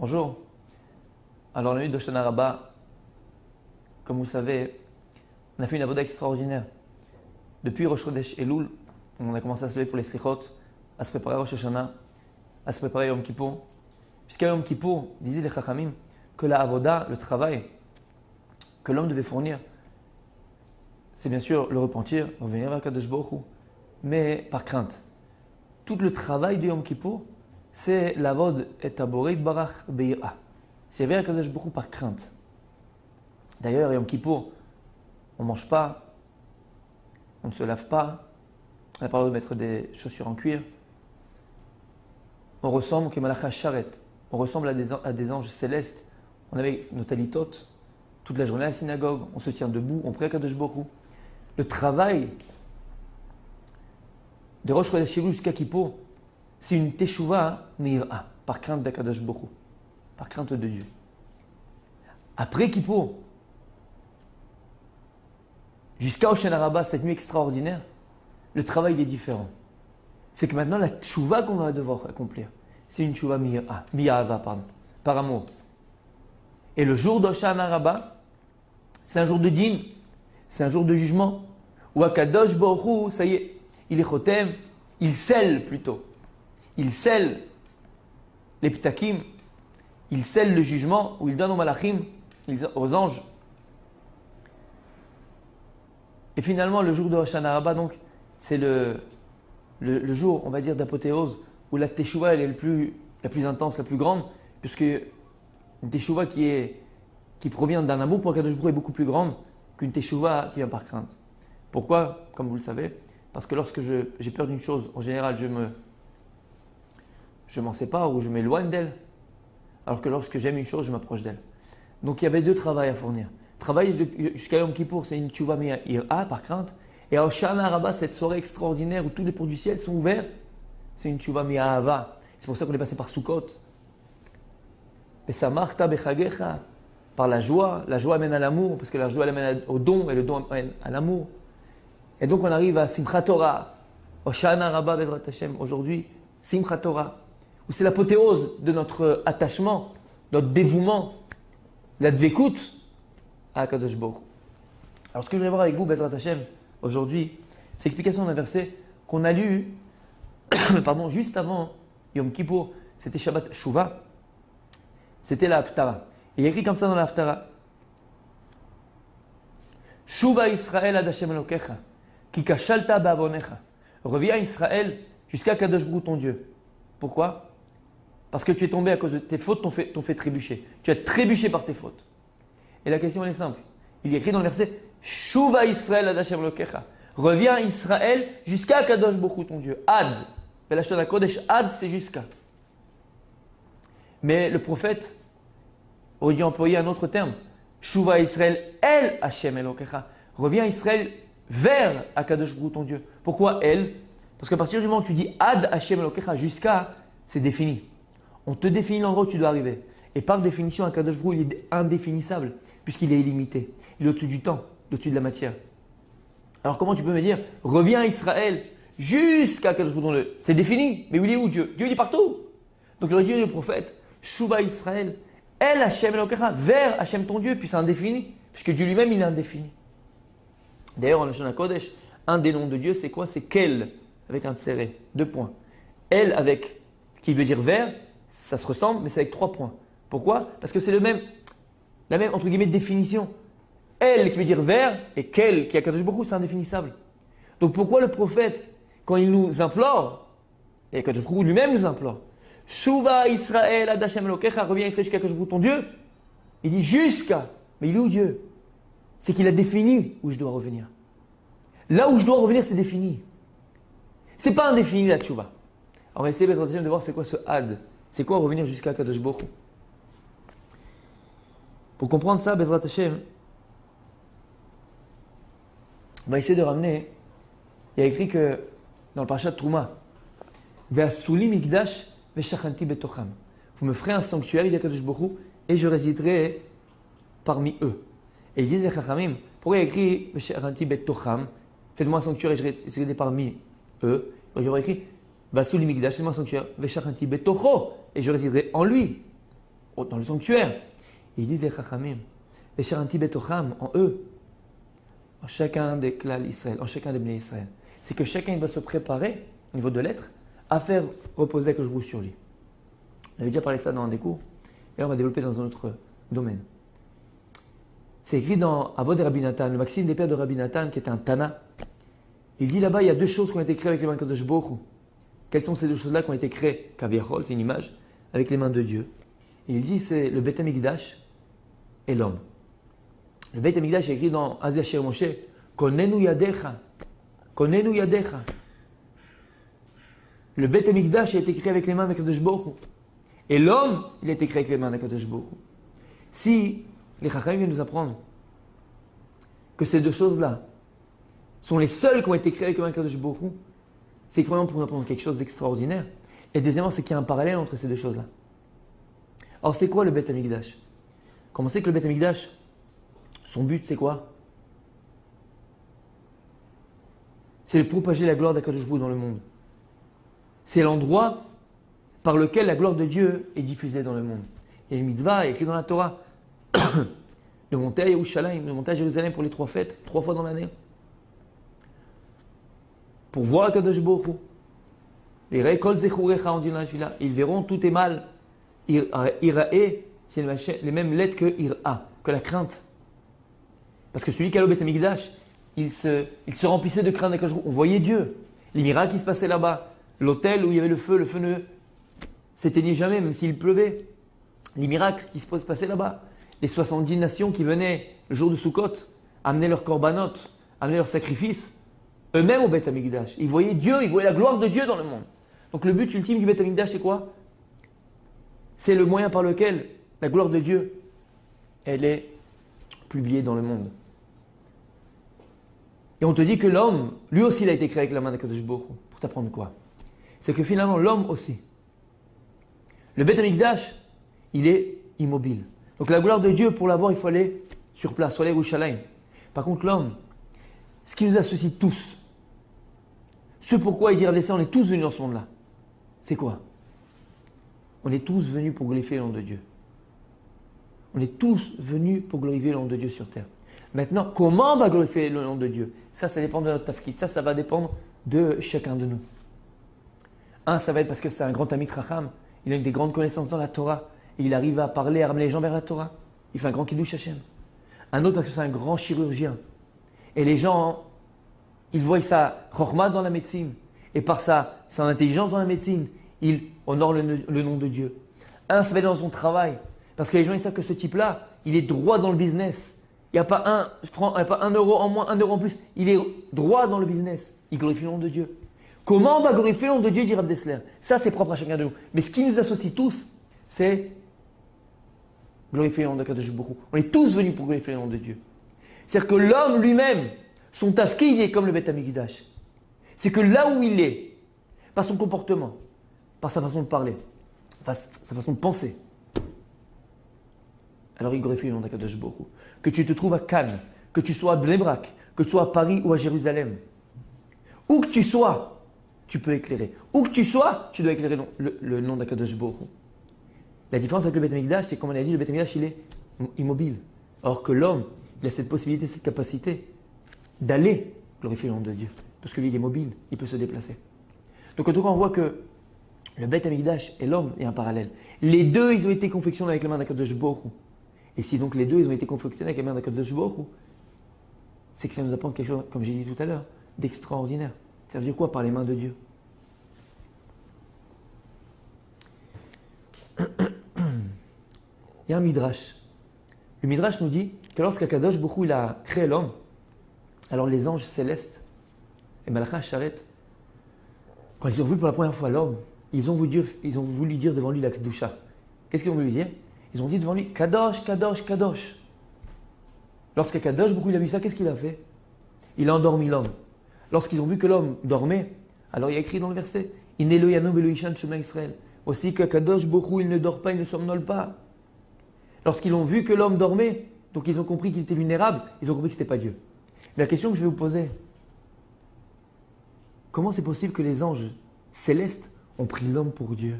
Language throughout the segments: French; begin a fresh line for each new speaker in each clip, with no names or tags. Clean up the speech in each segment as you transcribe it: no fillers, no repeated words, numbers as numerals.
Bonjour. Alors, la nuit d'Hoshana Rabbah, comme vous le savez, on a fait une avoda extraordinaire. Depuis Rosh Chodesh Elul, on a commencé à se lever pour les slichot, à se préparer à Rosh Hashanah, à se préparer à Yom Kippour. Jusqu'à Yom Kippour, disaient les Chachamim que la avoda, le travail que l'homme devait fournir, c'est bien sûr le repentir, revenir vers Kadosh Baruch Hu, mais par crainte. Tout le travail de Yom Kippour, c'est l'avod et aborit barach beira. C'est vers Kadosh Baruch Hu par crainte. D'ailleurs, Yom Kippour, on ne mange pas, on ne se lave pas, on n'a pas le droit de mettre des chaussures en cuir. On ressemble on ressemble à des anges célestes. On avait nos talitot toute la journée à la synagogue, on se tient debout, on prie à Kadosh Baruch Hu. Le travail de Rosh Chodesh Elul jusqu'à Kippour, c'est une teshuva meira, par crainte d'Akadosh Baruch Hu, par crainte de Dieu. Après Kippour, jusqu'à Hoshana Rabbah, cette nuit extraordinaire, le travail est différent. C'est que maintenant, la teshuva qu'on va devoir accomplir, c'est une teshuva mi'ava, par amour. Et le jour d'Hoshana Rabbah, c'est un jour de din, c'est un jour de jugement, où Akadosh Baruch Hu, ça y est, il est chotem, il scelle plutôt. Il scelle les ptakim, il scelle le jugement, où il donne aux malachim, aux anges. Et finalement, le jour de Hoshana Rabbah, donc, c'est le jour, on va dire, d'apothéose, où la teshuva elle est la plus intense, la plus grande, puisque une teshuva qui provient d'un amour pour Kadosh Baruch Hu est beaucoup plus grande qu'une teshuva qui vient par crainte. Pourquoi? Comme vous le savez, parce que lorsque j'ai peur d'une chose, en général, je m'en sépare ou je m'éloigne d'elle, alors que lorsque j'aime une chose, je m'approche d'elle. Donc il y avait deux travails à fournir. Travail jusqu'à Yom Kippour, c'est une teshuva mi'ira, par crainte. Et à Hoshana Rabbah, cette soirée extraordinaire où tous les ports du ciel sont ouverts, c'est une teshuva mi'ahava. C'est pour ça qu'on est passé par Sukkot. Besamarta bechagecha, par la joie amène à l'amour, parce que la joie elle amène au don et le don amène à l'amour. Et donc on arrive à Simchat Torah, Hoshana Rabbah Bezrat Hashem, aujourd'hui, Simchat Torah, où c'est l'apothéose de notre attachement, notre dévouement, la dvekout à Kadosh Baruch Hu. Alors ce que je vais voir avec vous, Bezrat Hashem, aujourd'hui, c'est l'explication d'un verset qu'on a lu juste avant Yom Kippour, c'était Shabbat Shuvah, c'était la Haftara. Et il y a écrit comme ça dans la Haftara. Shuva Israël ad Hashem Elokecha, ki kashalta ba'avonecha. Reviens Israël jusqu'à Kadosh Baruch Hu ton Dieu. Pourquoi? Parce que tu es tombé à cause de tes fautes, t'ont fait trébucher. Tu as trébuché par tes fautes. Et la question elle est simple. Il est écrit dans le verset Shuva Israël ad Hashem Elokecha. Reviens Israël jusqu'à Kadosh Baruch Hu ton Dieu. Ad. Belashon Kodesh, ad c'est jusqu'à. Mais le prophète aurait dû employer un autre terme. Shuva Israël el Hashem Elokecha. Reviens Israël vers Akadosh Baruch Hu ton Dieu. Pourquoi elle? Parce qu'à partir du moment où tu dis ad Hashem Elokecha, jusqu'à, c'est défini. On te définit l'endroit où tu dois arriver. Et par définition, Akadosh Baruch Hu il est indéfinissable, puisqu'il est illimité. Il est au-dessus du temps, au-dessus de la matière. Alors comment tu peux me dire, reviens Israël jusqu'à Akadosh Baruch Hu ton Dieu? C'est défini, mais il est où Dieu? Dieu il est partout. Donc il aurait dit au prophète, Shuva Israël, El Hashem Elokecha, vers Hashem ton Dieu, puis c'est indéfini, puisque Dieu lui-même il est indéfini. D'ailleurs, en Lashon Kodesh, un des noms de Dieu, c'est quoi? C'est Kel, avec un tséré, 2 points. El avec, qui veut dire vers, ça se ressemble, mais c'est avec 3 points. Pourquoi? Parce que c'est la même, entre guillemets, définition. El qui veut dire vers, et Kel qui a Kadosh Baruch Hu, c'est indéfinissable. Donc pourquoi le prophète, quand il nous implore, et Kadosh Baruch Hu lui-même nous implore, Shuva Israël ad Hashem Elokecha, reviens Israël jusqu'à Kadosh Baruch Hu ton Dieu, il dit jusqu'à, mais il est où Dieu? C'est qu'il a défini où je dois revenir. Là où je dois revenir, c'est défini. C'est pas indéfini la tchouva. Alors on va essayer de voir c'est quoi ce had. C'est quoi revenir jusqu'à Kadosh Baruch Hu. Pour comprendre ça, Bezrat Hashem, on va essayer de ramener. Il y a écrit que dans le parashat Trouma, Ve'asuli mikdash ve'shachanti betocham. Vous me ferez un sanctuaire, il y a Kadosh Baruch Hu, et je résiderai parmi eux. Et ils disent les Chachamim, pourquoi il y a écrit Ve'shachanti betocham, faites-moi un sanctuaire et je résiderai parmi eux. Il y aurait écrit Vasuli mikdash, faites-moi un sanctuaire, ve'shachanti betocho, et je résiderai en lui. dans le sanctuaire. Et ils disent les Chachamim, les Sharanti Betocham, en eux, en chacun des clans Israël, en chacun des Bnei Israël. C'est que chacun il doit se préparer, au niveau de l'être, à faire reposer que je vous sur lui. On avait déjà parlé de ça dans un des cours, et là on va développer dans un autre domaine. C'est écrit dans Avod et Rabbi Nathan, le Maxime des pères de Rabbi Nathan, qui est un Tana. Il dit là-bas, il y a deux choses qui ont été créées avec les mains de Kadosh Baruch Hu. Quelles sont ces deux choses-là qui ont été créées? Kaviachol, c'est une image, avec les mains de Dieu. Et il dit, c'est le Beth Amikdash et l'homme. Le Beth Amikdash est écrit dans Azia Sher Moshe, Konenu Yadecha. Konenu Yadecha. Le Beth Amikdash a été créé avec les mains de Kadosh Baruch Hu. Et l'homme, il a été créé avec les mains de Kadosh Baruch Hu. Si les Chachamim viennent nous apprendre que ces deux choses-là sont les seules qui ont été créées avec les mains de Kadosh Baruch Hu, c'est vraiment pour nous apprendre quelque chose d'extraordinaire. Et deuxièmement, c'est qu'il y a un parallèle entre ces deux choses-là. Alors, c'est quoi le Beth Amikdash? Comment c'est que le Beth Amikdash, son but, c'est quoi? C'est de propager la gloire d'Akadosh Baruch Hu dans le monde. C'est l'endroit par lequel la gloire de Dieu est diffusée dans le monde. Il y a une mitzvah écrit dans la Torah de monter à Yerushalayim, de monter à Jérusalem pour les 3 fêtes, 3 fois dans l'année. Pour voir Akadosh Baruch Hu. Ils verront tout est mal. Irae, c'est les mêmes lettres que ira, que la crainte. Parce que celui qui a le Beth Amikdash, il se remplissait de crainte d'Akadosh Baruch Hu. On voyait Dieu. Les miracles qui se passaient là-bas. L'hôtel où il y avait le feu ne s'éteignait jamais, même s'il pleuvait. Les miracles qui se passaient là-bas. Les 70 nations qui venaient le jour de Sukkot, amener leurs korbanot, amener leurs sacrifices, eux-mêmes au Beth Amikdash. Ils voyaient Dieu, ils voyaient la gloire de Dieu dans le monde. Donc le but ultime du Beth Amikdash, c'est quoi? C'est le moyen par lequel la gloire de Dieu, elle est publiée dans le monde. Et on te dit que l'homme, lui aussi, il a été créé avec la main d'Akadosh Baruch Hu. Pour t'apprendre quoi? C'est que finalement, l'homme aussi. Le Beth Amikdash, il est immobile. Donc la gloire de Dieu, pour l'avoir, il faut aller sur place, il faut aller à Yerushalayim. Par contre, l'homme, ce qui nous associe tous, ce pourquoi il dit on est tous venus dans ce monde-là, c'est quoi? On est tous venus pour glorifier le nom de Dieu. On est tous venus pour glorifier le nom de Dieu sur terre. Maintenant, comment on va glorifier le nom de Dieu? Ça dépend de notre tafkid. Ça va dépendre de chacun de nous. Un, ça va être parce que c'est un grand ami Chacham. Il a une des grandes connaissances dans la Torah. Et il arrive à parler, à ramener les gens vers la Torah. Il fait un grand kiddush Hashem. Un autre parce que c'est un grand chirurgien. Et les gens, ils voient sa chorma dans la médecine. Et par son intelligence dans la médecine, il honore le nom de Dieu. Un, ça va être dans son travail. Parce que les gens, ils savent que ce type-là, il est droit dans le business. Il n'y a pas un euro en moins, 1 euro en plus. Il est droit dans le business. Il glorifie le nom de Dieu. Comment on va glorifier le nom de Dieu, dit Rav Dessler? Ça, c'est propre à chacun de nous. Mais ce qui nous associe tous, c'est glorifier le nom de Kadosh Baruch Hu. On est tous venus pour glorifier le nom de Dieu. C'est-à-dire que l'homme lui-même, son tafkid, il est comme le Beth Amikdash. C'est que là où il est, par son comportement, par sa façon de parler, par sa façon de penser, alors il glorifie le nom d'Akadosh Baruch Hu. Que tu te trouves à Cannes, que tu sois à Bnei Brak, que tu sois à Paris ou à Jérusalem, où que tu sois, tu peux éclairer. Où que tu sois, tu dois éclairer le nom d'Akadosh Baruch Hu. La différence avec le Beth Amikdash, c'est comme on a dit, le Beth Amikdash, il est immobile. Alors que l'homme, il a cette possibilité, cette capacité d'aller glorifier le nom de Dieu. Parce que lui, il est mobile, il peut se déplacer. Donc en tout cas, on voit que le Beth Amikdash et l'homme est un parallèle. Les deux, ils ont été confectionnés avec la main d'Akadosh Baruch Hu. Et si donc les deux, ils ont été confectionnés avec la main d'Akadosh Baruch Hu, c'est que ça nous apprend quelque chose, comme j'ai dit tout à l'heure, d'extraordinaire. Ça veut dire quoi par les mains de Dieu? Il y a un midrash. Le midrash nous dit que lorsqu'Akadosh Baruch Hu il a créé l'homme, alors les anges célestes, les Malachim Sharet, quand ils ont vu pour la première fois l'homme, ils ont voulu dire devant lui la Kedusha. Qu'est-ce qu'ils ont voulu dire? Ils ont dit devant lui Kadosh, Kadosh, Kadosh. Lorsqu'Akadosh Baruch Hu il a vu ça, qu'est-ce qu'il a fait? Il a endormi l'homme. Lorsqu'ils ont vu que l'homme dormait, alors il y a écrit dans le verset Inelo Yano Belo Ishan Shema Israël. Aussi qu'Akadosh Baruch Hu il ne dort pas, il ne somnole pas. Lorsqu'ils ont vu que l'homme dormait, donc ils ont compris qu'il était vulnérable, ils ont compris que ce n'était pas Dieu. Mais la question que je vais vous poser, comment c'est possible que les anges célestes ont pris l'homme pour Dieu?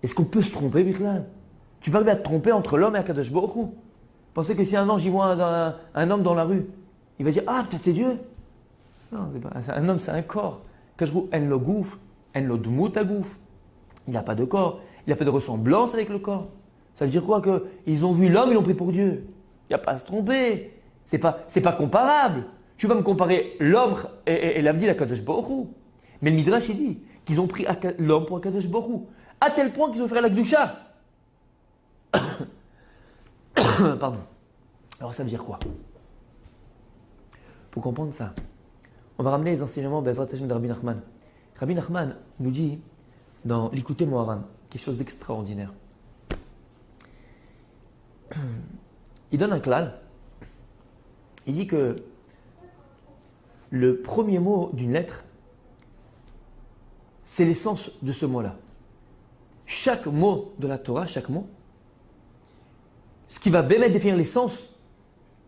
Est-ce qu'on peut se tromper, Bichlal? Tu peux arriver à te tromper entre l'homme et Akadosh Baruch Hu. Pensez que si un ange y voit un homme dans la rue, il va dire ah peut-être c'est Dieu. Non, un homme c'est un corps. Akadosh Baruch Hu en lo gouf, en lo dmut agouf. Il n'a pas de corps, il n'a pas de ressemblance avec le corps. Ça veut dire quoi? Qu'ils ont vu l'homme, ils l'ont pris pour Dieu. Il n'y a pas à se tromper. C'est pas comparable. Je ne vais pas me comparer l'homme et l'avdil à Kadosh Baruch Hu. Mais le Midrash, il dit qu'ils ont pris l'homme pour Kadosh Baruch Hu. À tel point qu'ils ont fait la Gdusha. Pardon. Alors ça veut dire quoi? Pour comprendre ça, on va ramener les enseignements Bezrat Hashem de Rabbi Nachman. Rabbi Nachman nous dit dans l'Ikouté Moharan quelque chose d'extraordinaire. Il donne un klal. Il dit que le premier mot d'une lettre, c'est l'essence de ce mot-là. Chaque mot de la Torah, chaque mot, ce qui va bien définir l'essence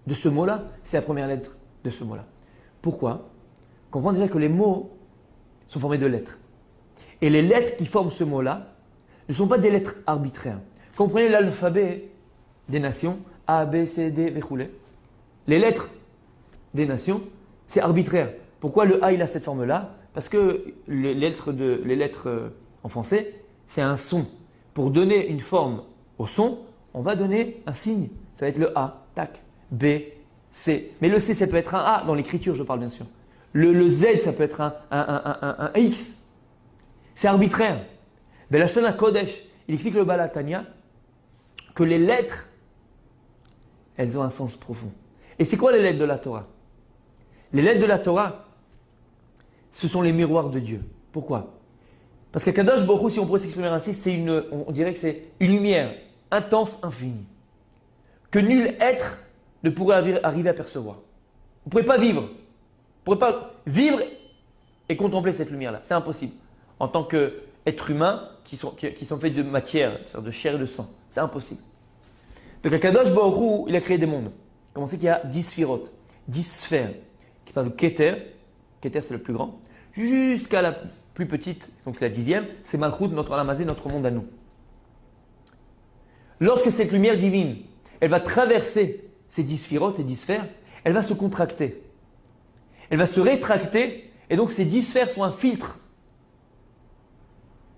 de ce mot-là, c'est la première lettre de ce mot-là. Pourquoi? On comprend déjà que les mots sont formés de lettres. Et les lettres qui forment ce mot-là ne sont pas des lettres arbitraires. Quand vous prenez l'alphabet des nations, A, B, C, D, V. Les lettres des nations, c'est arbitraire. Pourquoi le A il a cette forme-là? Parce que les lettres en français, c'est un son. Pour donner une forme au son, on va donner un signe. Ça va être le A, tac, B, C. Mais le C, ça peut être un A, dans l'écriture je parle bien sûr. Le Z, ça peut être un X. C'est arbitraire. Belashon Kodesh, il explique le Baal HaTanya que les lettres, elles ont un sens profond. Et c'est quoi les lettres de la Torah? Les lettres de la Torah, ce sont les miroirs de Dieu. Pourquoi? Parce qu'Akadosh Baruch Hu, si on pourrait s'exprimer ainsi, on dirait que c'est une lumière intense, infinie, que nul être ne pourrait arriver à percevoir. Vous ne pourrez pas vivre. Vous ne pourrez pas vivre et contempler cette lumière-là. C'est impossible. En tant qu'être humain qui sont faits de matière, de chair et de sang. C'est impossible. Donc Akadosh Baruch Hu, il a créé des mondes. Comment c'est qu'il y a 10 sphirotes, 10 sphères, qui parlent de Keter. Keter, c'est le plus grand. Jusqu'à la plus petite, donc c'est la 10e, c'est Malchut, notre Olam Hazé, notre monde à nous. Lorsque cette lumière divine, elle va traverser ces 10 sphirotes, ces 10 sphères, elle va se contracter. Elle va se rétracter, et donc ces 10 sphères sont un filtre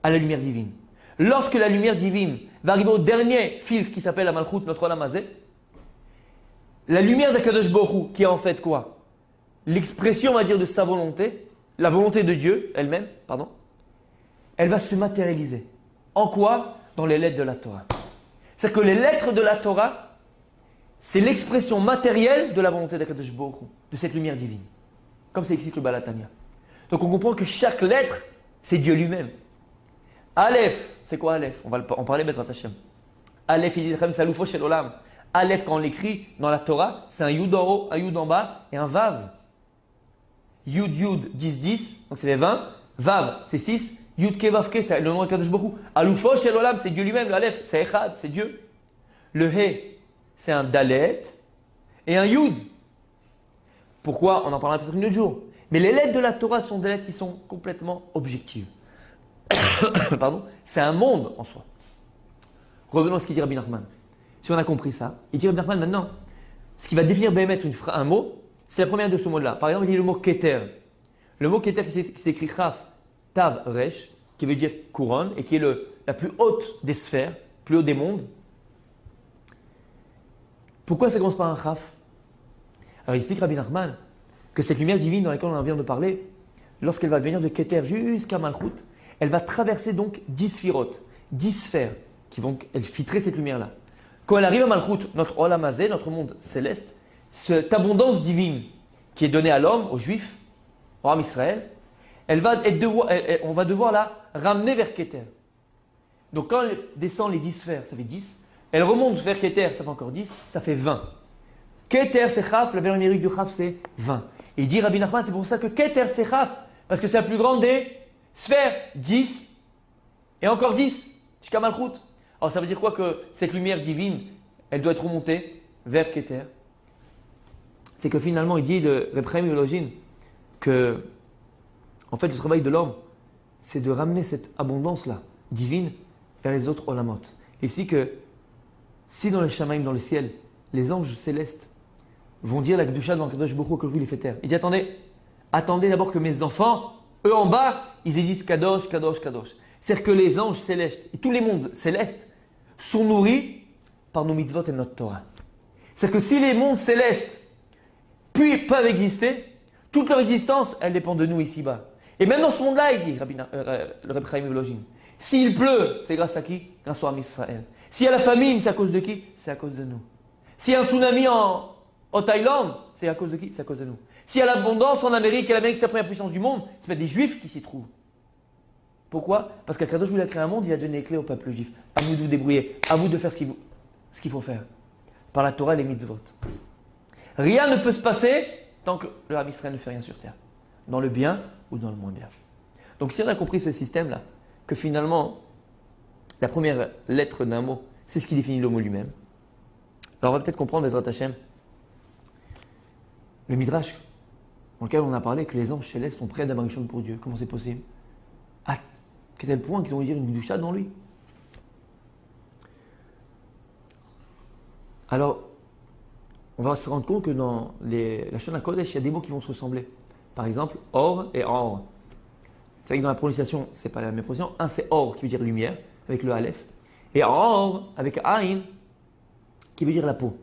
à la lumière divine. Lorsque la lumière divine va arriver au dernier filtre qui s'appelle la Malchut, notre Olam Hazé, la lumière d'Akadosh Baruch Hu, qui est en fait quoi? L'expression, on va dire, de sa volonté, la volonté de Dieu elle-même, pardon, elle va se matérialiser. En quoi? Dans les lettres de la Torah. C'est-à-dire que les lettres de la Torah, c'est l'expression matérielle de la volonté d'Akadosh Baruch Hu, de cette lumière divine. Comme c'est expliqué le Baal HaTanya. Donc on comprend que chaque lettre, c'est Dieu lui-même. Aleph, c'est quoi Aleph? On va en parler, Bezrat Hashem. Aleph, il dit Salufo Shel Olam. Aleph, quand on l'écrit dans la Torah, c'est un Yud en haut, un Yud en bas et un Vav. Yud, Yud, 10, 10, donc c'est les 20. Vav, c'est 6. Yud, Ke, Vav, Ke, c'est le nom de Kadosh Baruch Hu. Alufo Shel Olam, c'est Dieu lui-même. L'Aleph, c'est Echad, c'est Dieu. Le He, c'est un Dalet et un Yud. Pourquoi? On en parlera peut-être un autre jour. Mais les lettres de la Torah sont des lettres qui sont complètement objectives. Pardon? C'est un monde en soi. Revenons à ce qu'il dit Rabbi Nachman. Si on a compris ça, il dit Rabbi Nachman maintenant, ce qui va définir Béhémet un mot, c'est la première de ce mot-là. Par exemple, il dit le mot Keter. Le mot Keter qui s'écrit Chaf, Tav, Resh, qui veut dire couronne et qui est la plus haute des sphères, plus haut des mondes. Pourquoi ça commence par un Chaf? Alors il explique Rabbi Nachman que cette lumière divine dans laquelle on vient de parler, lorsqu'elle va venir de Keter jusqu'à Malchut, elle va traverser donc 10 sphirotes, 10 sphères qui vont filtrer cette lumière-là. Quand elle arrive à Malchut, notre Olam Hazé, notre monde céleste, cette abondance divine qui est donnée à l'homme, aux Juifs, au Ham Israël, on va devoir la ramener vers Keter. Donc quand elle descend les 10 sphères, ça fait 10. Elle remonte vers Keter, ça fait encore 10, ça fait 20. Keter c'est Chaf, la valeur numérique du Chaf c'est 20. Et il dit Rabbi Nachman, c'est pour ça que Keter c'est Chaf, parce que c'est la plus grande des sphères, 10 et encore 10, jusqu'à Malchut. Alors ça veut dire quoi? Que cette lumière divine, elle doit être remontée vers Keter. C'est que finalement, il dit le Reb Chaim Volozhin que, en fait, le travail de l'homme, c'est de ramener cette abondance-là, divine, vers les autres olamot. Il explique que Si dans le Shamaim, dans le ciel, les anges célestes vont dire la Kedusha devant Kadosh Baruch Hu que lui les fait taire. Il dit attendez d'abord que mes enfants, eux en bas, ils disent Kadosh, Kadosh, Kadosh. C'est-à-dire que les anges célestes et tous les mondes célestes sont nourris par nos mitzvot et notre Torah. C'est-à-dire que si les mondes célestes peuvent exister, toute leur existence, elle dépend de nous ici-bas. Et même dans ce monde-là, il dit, le Reb Chaim Volozhin, s'il pleut, c'est grâce à qui? Grâce à Israël. S'il y a la famine, c'est à cause de qui? C'est à cause de nous. S'il y a un tsunami en Thaïlande, c'est à cause de qui? C'est à cause de nous. S'il y a l'abondance en Amérique, et l'Amérique c'est la première puissance du monde, c'est pas des juifs qui s'y trouvent. Pourquoi? Parce qu'Akadosh il a créé un monde, il a donné les clés au peuple juif. À vous de vous débrouiller, à vous de faire ce qu'il faut faire. Par la Torah et les mitzvot. Rien ne peut se passer tant que le Ham Israël ne fait rien sur terre. Dans le bien ou dans le moins bien. Donc si on a compris ce système-là, que finalement, la première lettre d'un mot, c'est ce qui définit le mot lui-même. Alors on va peut-être comprendre, Bezrat Hashem, le Midrash, dans lequel on a parlé que les anges célestes sont prêts d'Adam Rishon pour Dieu. Comment c'est possible? À quel point qu'ils ont dire une Kedusha dans lui. Alors, on va se rendre compte que dans la Shona Kodesh, il y a des mots qui vont se ressembler. Par exemple, or et or. C'est vrai que dans la prononciation, ce n'est pas la même prononciation. Un, c'est or qui veut dire lumière, avec le Aleph. Et or, avec Aïn, qui veut dire la peau.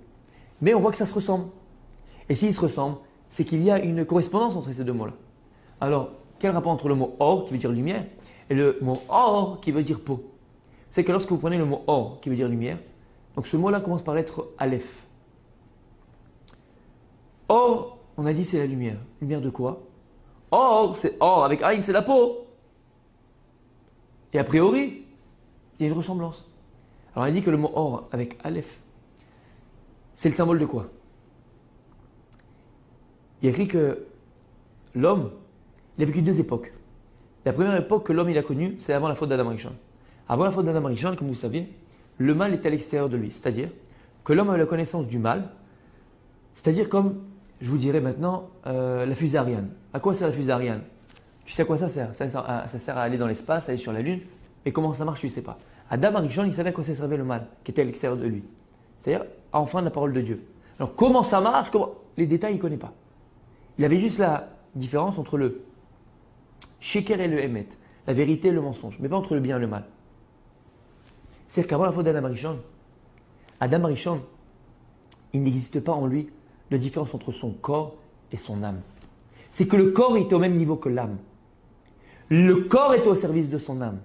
Mais on voit que ça se ressemble. Et s'ils se ressemblent, c'est qu'il y a une correspondance entre ces deux mots-là. Alors, quel rapport entre le mot or, qui veut dire lumière, et le mot or, qui veut dire peau? C'est que lorsque vous prenez le mot or, qui veut dire lumière, donc ce mot-là commence par être Aleph. Or, on a dit c'est la lumière. Lumière de quoi? Or, c'est or, avec Aïn, c'est la peau. Et a priori, il y a une ressemblance. Alors on a dit que le mot or, avec Aleph, c'est le symbole de quoi? Il y a écrit que l'homme, il a vécu deux époques. La première époque que l'homme il a connue, c'est avant la faute d'Adam Rishon. Avant la faute d'Adam Rishon, comme vous savez, le mal est à l'extérieur de lui. C'est-à-dire que l'homme a la connaissance du mal. C'est-à-dire comme, je vous dirais maintenant, la fusée Ariane. À quoi sert la fusée Ariane? Tu sais à quoi ça sert? Ça sert à aller dans l'espace, à aller sur la Lune. Et comment ça marche, tu ne sais pas. Adam Rishon, il savait à quoi ça servait le mal, qui était à l'extérieur de lui. C'est-à-dire, à enfreindre la parole de Dieu. Alors, comment ça marche? Les détails, il ne connaît pas. Il avait juste la différence entre le sheker et le emet, la vérité et le mensonge, mais pas entre le bien et le mal. C'est-à-dire qu'avant la faute d'Adam Rishon, Adam Rishon, il n'existe pas en lui de différence entre son corps et son âme. C'est que le corps était au même niveau que l'âme. Le corps est au service de son âme.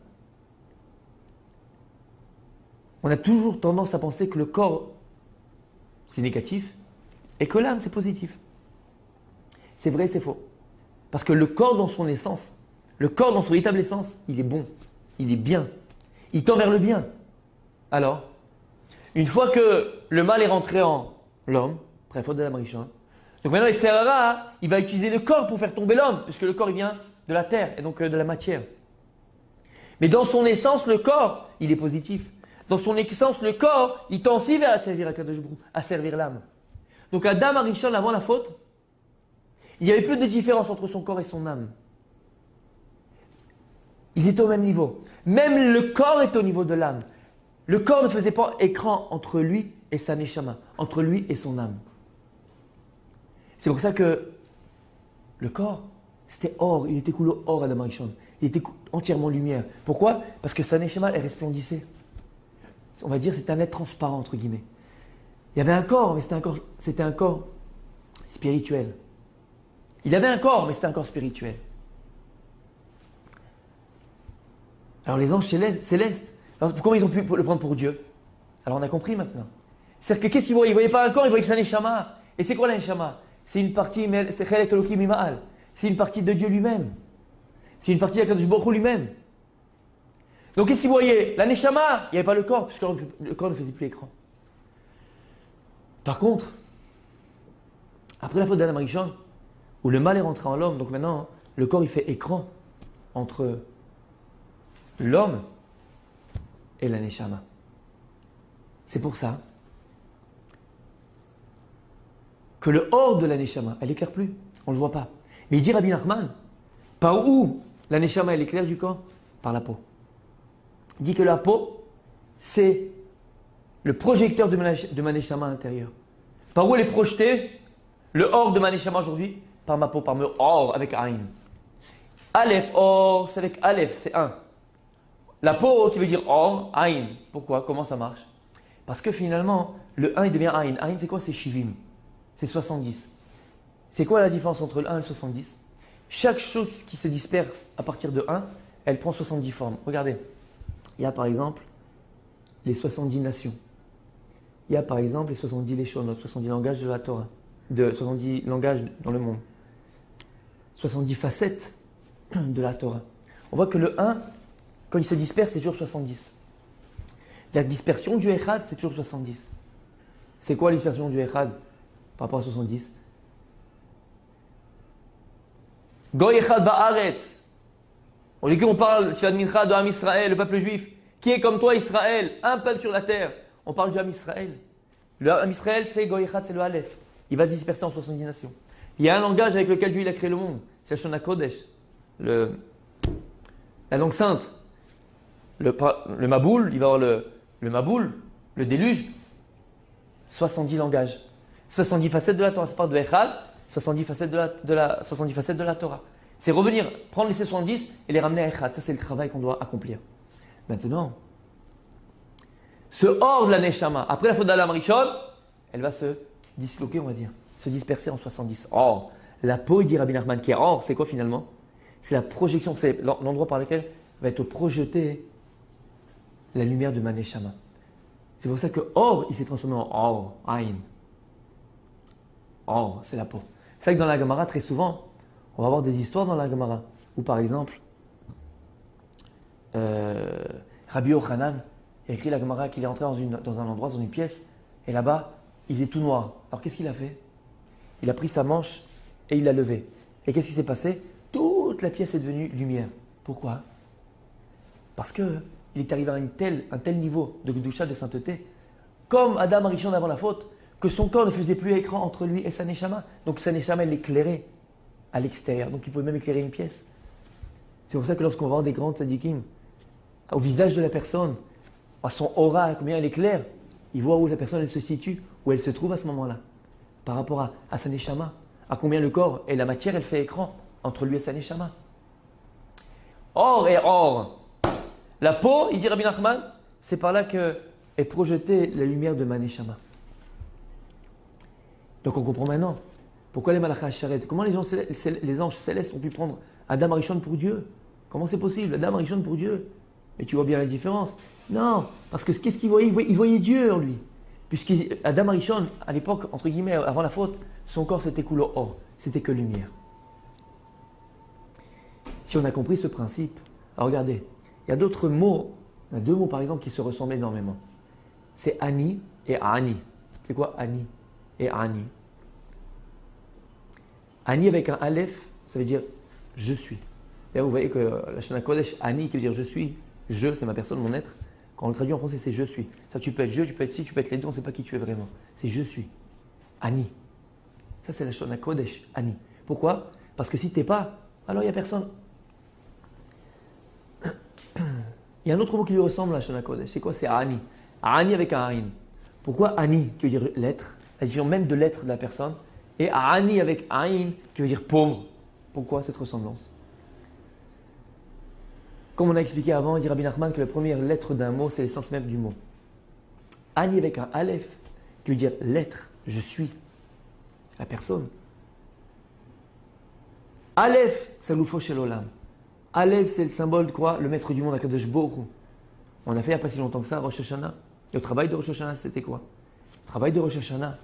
On a toujours tendance à penser que le corps, c'est négatif et que l'âme, c'est positif. C'est vrai, c'est faux. Parce que le corps dans son essence, le corps dans son véritable essence, il est bon, il est bien, il tend vers le bien. Alors, une fois que le mal est rentré en l'homme, après la faute d'Adam Rishon, donc maintenant, Yetzer Hara, il va utiliser le corps pour faire tomber l'homme, puisque le corps, il vient de la terre et donc de la matière. Mais dans son essence, le corps, il est positif. Dans son essence, le corps, il tend aussi vers à servir à Kadosh Baruch Hu, à servir l'âme. Donc Adam Rishon, avant la faute, il y avait peu de différence entre son corps et son âme. Ils étaient au même niveau. Même le corps est au niveau de l'âme. Le corps ne faisait pas écran entre lui et sa neshama, entre lui et son âme. C'est pour ça que le corps, c'était or, il était couleur or Adam Rishon. Il était entièrement lumière. Pourquoi? Parce que sa neshama, elle resplendissait. On va dire c'était un être transparent, entre guillemets. Il y avait un corps, mais c'était un corps spirituel. Il avait un corps, mais c'était un corps spirituel. Alors les anges célestes, alors comment ils ont pu le prendre pour Dieu? Alors on a compris maintenant. C'est-à-dire que qu'est-ce qu'ils voyaient? Ils ne voyaient pas un corps, ils voyaient que c'est un neshama. Et c'est quoi la neshama? C'est une partie, c'est Chelek Elokim Mima'al. C'est une partie de Dieu lui-même. C'est une partie d'Akadosh Baruch Hu lui-même. Donc qu'est-ce qu'ils voyaient? La neshama, il n'y avait pas le corps, puisque le corps ne faisait plus écran. Par contre, après la faute d'Adam Rishon, où le mal est rentré en l'homme, donc maintenant, le corps il fait écran entre l'homme et la neshama. C'est pour ça que le hors de la neshama, elle éclaire plus, on ne le voit pas. Mais il dit Rabbi Nachman, par où la neshama elle éclaire du corps? Par la peau. Il dit que la peau, c'est le projecteur de ma neshama intérieur. Par où elle est projetée? Le or de ma neshama aujourd'hui? Par ma peau, par mon or avec Aïn. Aleph, or, c'est avec Aleph, c'est 1. La peau qui veut dire or, Aïn. Pourquoi? Comment ça marche? Parce que finalement, le 1 il devient Aïn. Aïn c'est quoi? C'est Shivim. C'est 70. C'est quoi la différence entre le 1 et le 70? Chaque chose qui se disperse à partir de 1, elle prend 70 formes. Regardez, il y a par exemple les 70 nations. Il y a par exemple les 70 Leshonot, 70 langages de la Torah, 70 langages dans le monde, 70 facettes de la Torah. On voit que le 1, quand il se disperse, c'est toujours 70. La dispersion du Echad, c'est toujours 70. C'est quoi la dispersion du Echad par rapport à 70? Goy Echad Ba'aretz. On dit qu'on parle, Sifat Mincha, de Ham Israël, le peuple juif, qui est comme toi, Israël, un peuple sur la terre. On parle du Ham Israël. Le Ham Israël, c'est Goy Echad, c'est le Aleph. Il va se disperser en 70 nations. Il y a un langage avec lequel Dieu il a créé le monde. C'est le Shona Kodesh, la langue sainte. Le Maboul, il va avoir le Maboul, le déluge, 70 langages. 70 facettes de la Torah. Ça parle de Echad, 70 facettes de la Torah. C'est revenir, prendre les 70 et les ramener à Echad. Ça, c'est le travail qu'on doit accomplir. Maintenant, ce hors de la Neshama, après la faute d'Adam Rishon, elle va se disloquer, on va dire, se disperser en 70. Or, la peau, il dit Rabbi Nachman, qui est or, c'est quoi finalement? C'est la projection, c'est l'endroit par lequel va être projetée la lumière de ma Neshama. C'est pour ça que or, il s'est transformé en or, Aïn. Or, c'est la peau. C'est vrai que dans la Gemara, très souvent, on va avoir des histoires dans la Gemara, où par exemple, Rabbi Yochanan a écrit la Gemara qu'il est entré dans un endroit, dans une pièce, et là-bas, il est tout noir. Alors qu'est-ce qu'il a fait? Il a pris sa manche et il l'a levée. Et qu'est-ce qui s'est passé? Toute la pièce est devenue lumière. Pourquoi? Parce qu'il est arrivé à un tel niveau de Kedusha, de sainteté, comme Adam Arishon avant la faute, que son corps ne faisait plus écran entre lui et sa Neshama. Donc sa Neshama, elle l'éclairait à l'extérieur. Donc il pouvait même éclairer une pièce. C'est pour ça que lorsqu'on va voir des grands tzadikim, au visage de la personne, à son aura, combien elle éclaire, il voit où la personne elle se situe, où elle se trouve à ce moment-là, par rapport à sa Neshama, à combien le corps et la matière, elle fait écran entre lui et sa Neshama. Or et or. La peau, il dit Rabbi Nachman, c'est par là que est projetée la lumière de ma Neshama. Donc on comprend maintenant pourquoi les malachas sharet, comment les anges célestes ont pu prendre Adam Arishon pour Dieu. Comment c'est possible? Adam Arishon pour Dieu. Et tu vois bien la différence. Non, parce que qu'est-ce qu'il voyait? Il voyait Dieu en lui. Puisque Adam Arishon, à l'époque, entre guillemets, avant la faute, son corps c'était couleur or, c'était que lumière. Si on a compris ce principe, alors regardez, il y a d'autres mots, il y a deux mots par exemple qui se ressemblent énormément. C'est Ani et Ani. C'est quoi Ani et Ani? Ani avec un Aleph, ça veut dire je suis. Là, vous voyez que la Shana Kodesh, Ani, qui veut dire je suis, je, c'est ma personne, mon être. Quand on le traduit en français, c'est je suis. Ça, tu peux être je, tu peux être si, tu peux être les deux, on ne sait pas qui tu es vraiment. C'est je suis. Ani. Ça, c'est la Shana Kodesh, Ani. Pourquoi? Parce que si tu n'es pas, alors il n'y a personne. Il y a un autre mot qui lui ressemble à la Shana Kodesh. C'est quoi? C'est Ani. Ani avec un Aïn. Pourquoi Ani, qui veut dire l'être, la différence même de l'être de la personne, et Ani avec Aïn, qui veut dire pauvre. Pourquoi cette ressemblance? Comme on a expliqué avant, il dit Rabbi Nachman que la première lettre d'un mot, c'est l'essence même du mot. Ani avec un Aleph, qui veut dire l'être, je suis, la personne. Aleph, c'est l'oufo shel olam. Aleph, c'est le symbole de quoi? Le maître du monde, Akadosh Baruch Hu. On a fait il n'y a pas si longtemps que ça, Rosh Hashanah. Le travail de Rosh Hashanah, c'était quoi? Le travail de Rosh Hashanah,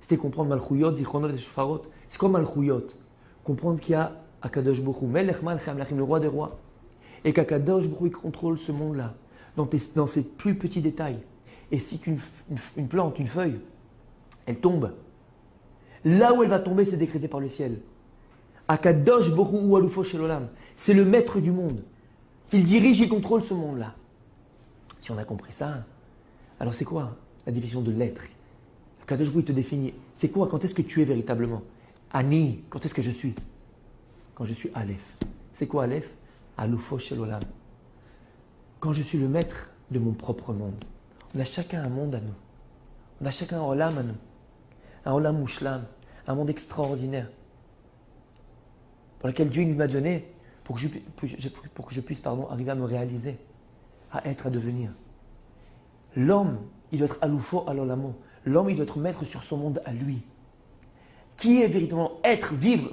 c'était comprendre Malchuyot, Zichronot et Shofarot. C'est quoi Malchuyot? Comprendre qu'il y a Akadosh Baruch Hu, Melech Malchem Lachim, le roi des rois. Et qu'Akadosh Baruch Hu, il contrôle ce monde-là, dans ses plus petits détails. Et si une plante, une feuille, elle tombe, là où elle va tomber, c'est décrété par le ciel. Akadosh Baruch Hu Alufo Shel Olam. C'est le maître du monde. Il dirige et contrôle ce monde-là. Si on a compris ça, alors c'est quoi la définition de l'être? Akadosh Baruch Hu, il te définit. C'est quoi? Quand est-ce que tu es véritablement? Ani, quand est-ce que je suis? Quand je suis Aleph. C'est quoi Aleph? Alufo Shel Olam. Quand je suis le maître de mon propre monde. On a chacun un monde à nous. On a chacun un olam à nous. Un olam mushlam, un monde extraordinaire. Pour lequel Dieu nous m'a donné pour que je puisse arriver à me réaliser, à être, à devenir. L'homme, il doit être aloufo alolamo. L'homme, il doit être maître sur son monde à lui. Qui est véritablement être, vivre,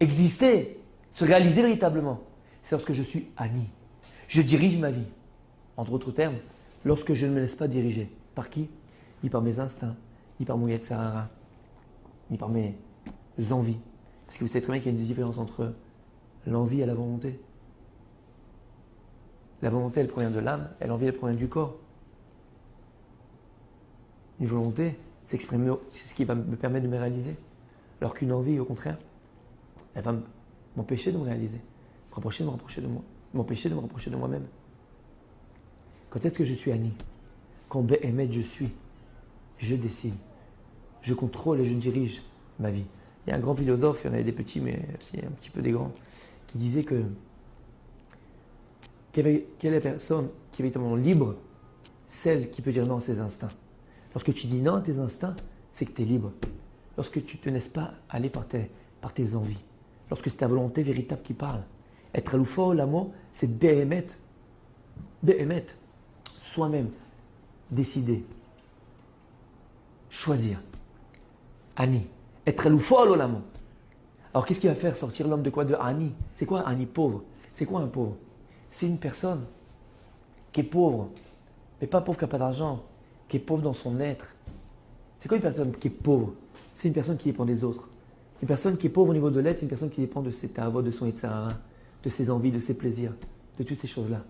exister, se réaliser véritablement? C'est lorsque je suis Ani. Je dirige ma vie. Entre autres termes, lorsque je ne me laisse pas diriger. Par qui? Ni par mes instincts, ni par mon Yetzer Hara, ni par mes envies. Parce que vous savez très bien qu'il y a une différence entre l'envie et la volonté. La volonté, elle provient de l'âme, et l'envie, elle provient du corps. Une volonté, c'est ce qui va me permettre de me réaliser. Alors qu'une envie, au contraire, elle va m'empêcher de me réaliser, m'empêcher de me rapprocher de moi-même. Quand est-ce que je suis Ani? Quand Be'emet je suis, je décide, je contrôle et je dirige ma vie. Il y a un grand philosophe, il y en avait des petits, mais aussi un petit peu des grands, qui disait que quelle est la personne qui est véritablement libre? Celle qui peut dire non à ses instincts. Lorsque tu dis non à tes instincts, c'est que tu es libre. Lorsque tu ne te laisses pas aller par tes envies. Lorsque c'est ta volonté véritable qui parle. Être aloufo, l'amour, c'est Be'emet. Be'emet. Soi-même. Décider. Choisir. Ani. Être aloufo, l'amour. Alors qu'est-ce qui va faire sortir l'homme de quoi? De Ani. C'est quoi Ani? Pauvre. C'est quoi un pauvre? C'est une personne qui est pauvre. Mais pas pauvre qui n'a pas d'argent. Qui est pauvre dans son être. C'est quoi une personne qui est pauvre? C'est une personne qui dépend des autres. Une personne qui est pauvre au niveau de l'être, c'est une personne qui dépend de ses tavot, de son Yetzer Hara, de ses envies, de ses plaisirs, de toutes ces choses-là,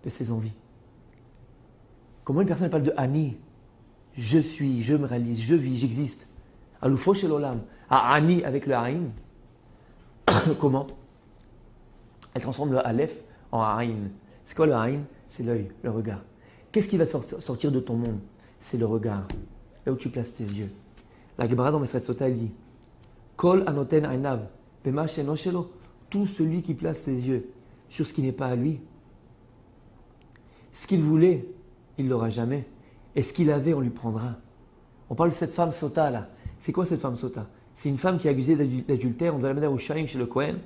de ses envies. Comment une personne parle de Ani? Je suis, je me réalise, je vis, j'existe. Aloufo shel olam. Ani avec le Haïn. Comment? Elle transforme le Aleph en Haïn. C'est quoi le Haïn? C'est l'œil, le regard. Qu'est-ce qui va sortir de ton monde? C'est le regard, là où tu places tes yeux. La Gemara dans Meseret Sota, elle dit Kol anoten ainav, bema sheno shelo. Tout celui qui place ses yeux sur ce qui n'est pas à lui, ce qu'il voulait, il ne l'aura jamais. Et ce qu'il avait, on lui prendra. On parle de cette femme Sota là. C'est quoi cette femme Sota? C'est une femme qui est accusée d'adultère. On doit la mettre au Shaim chez le Kohen.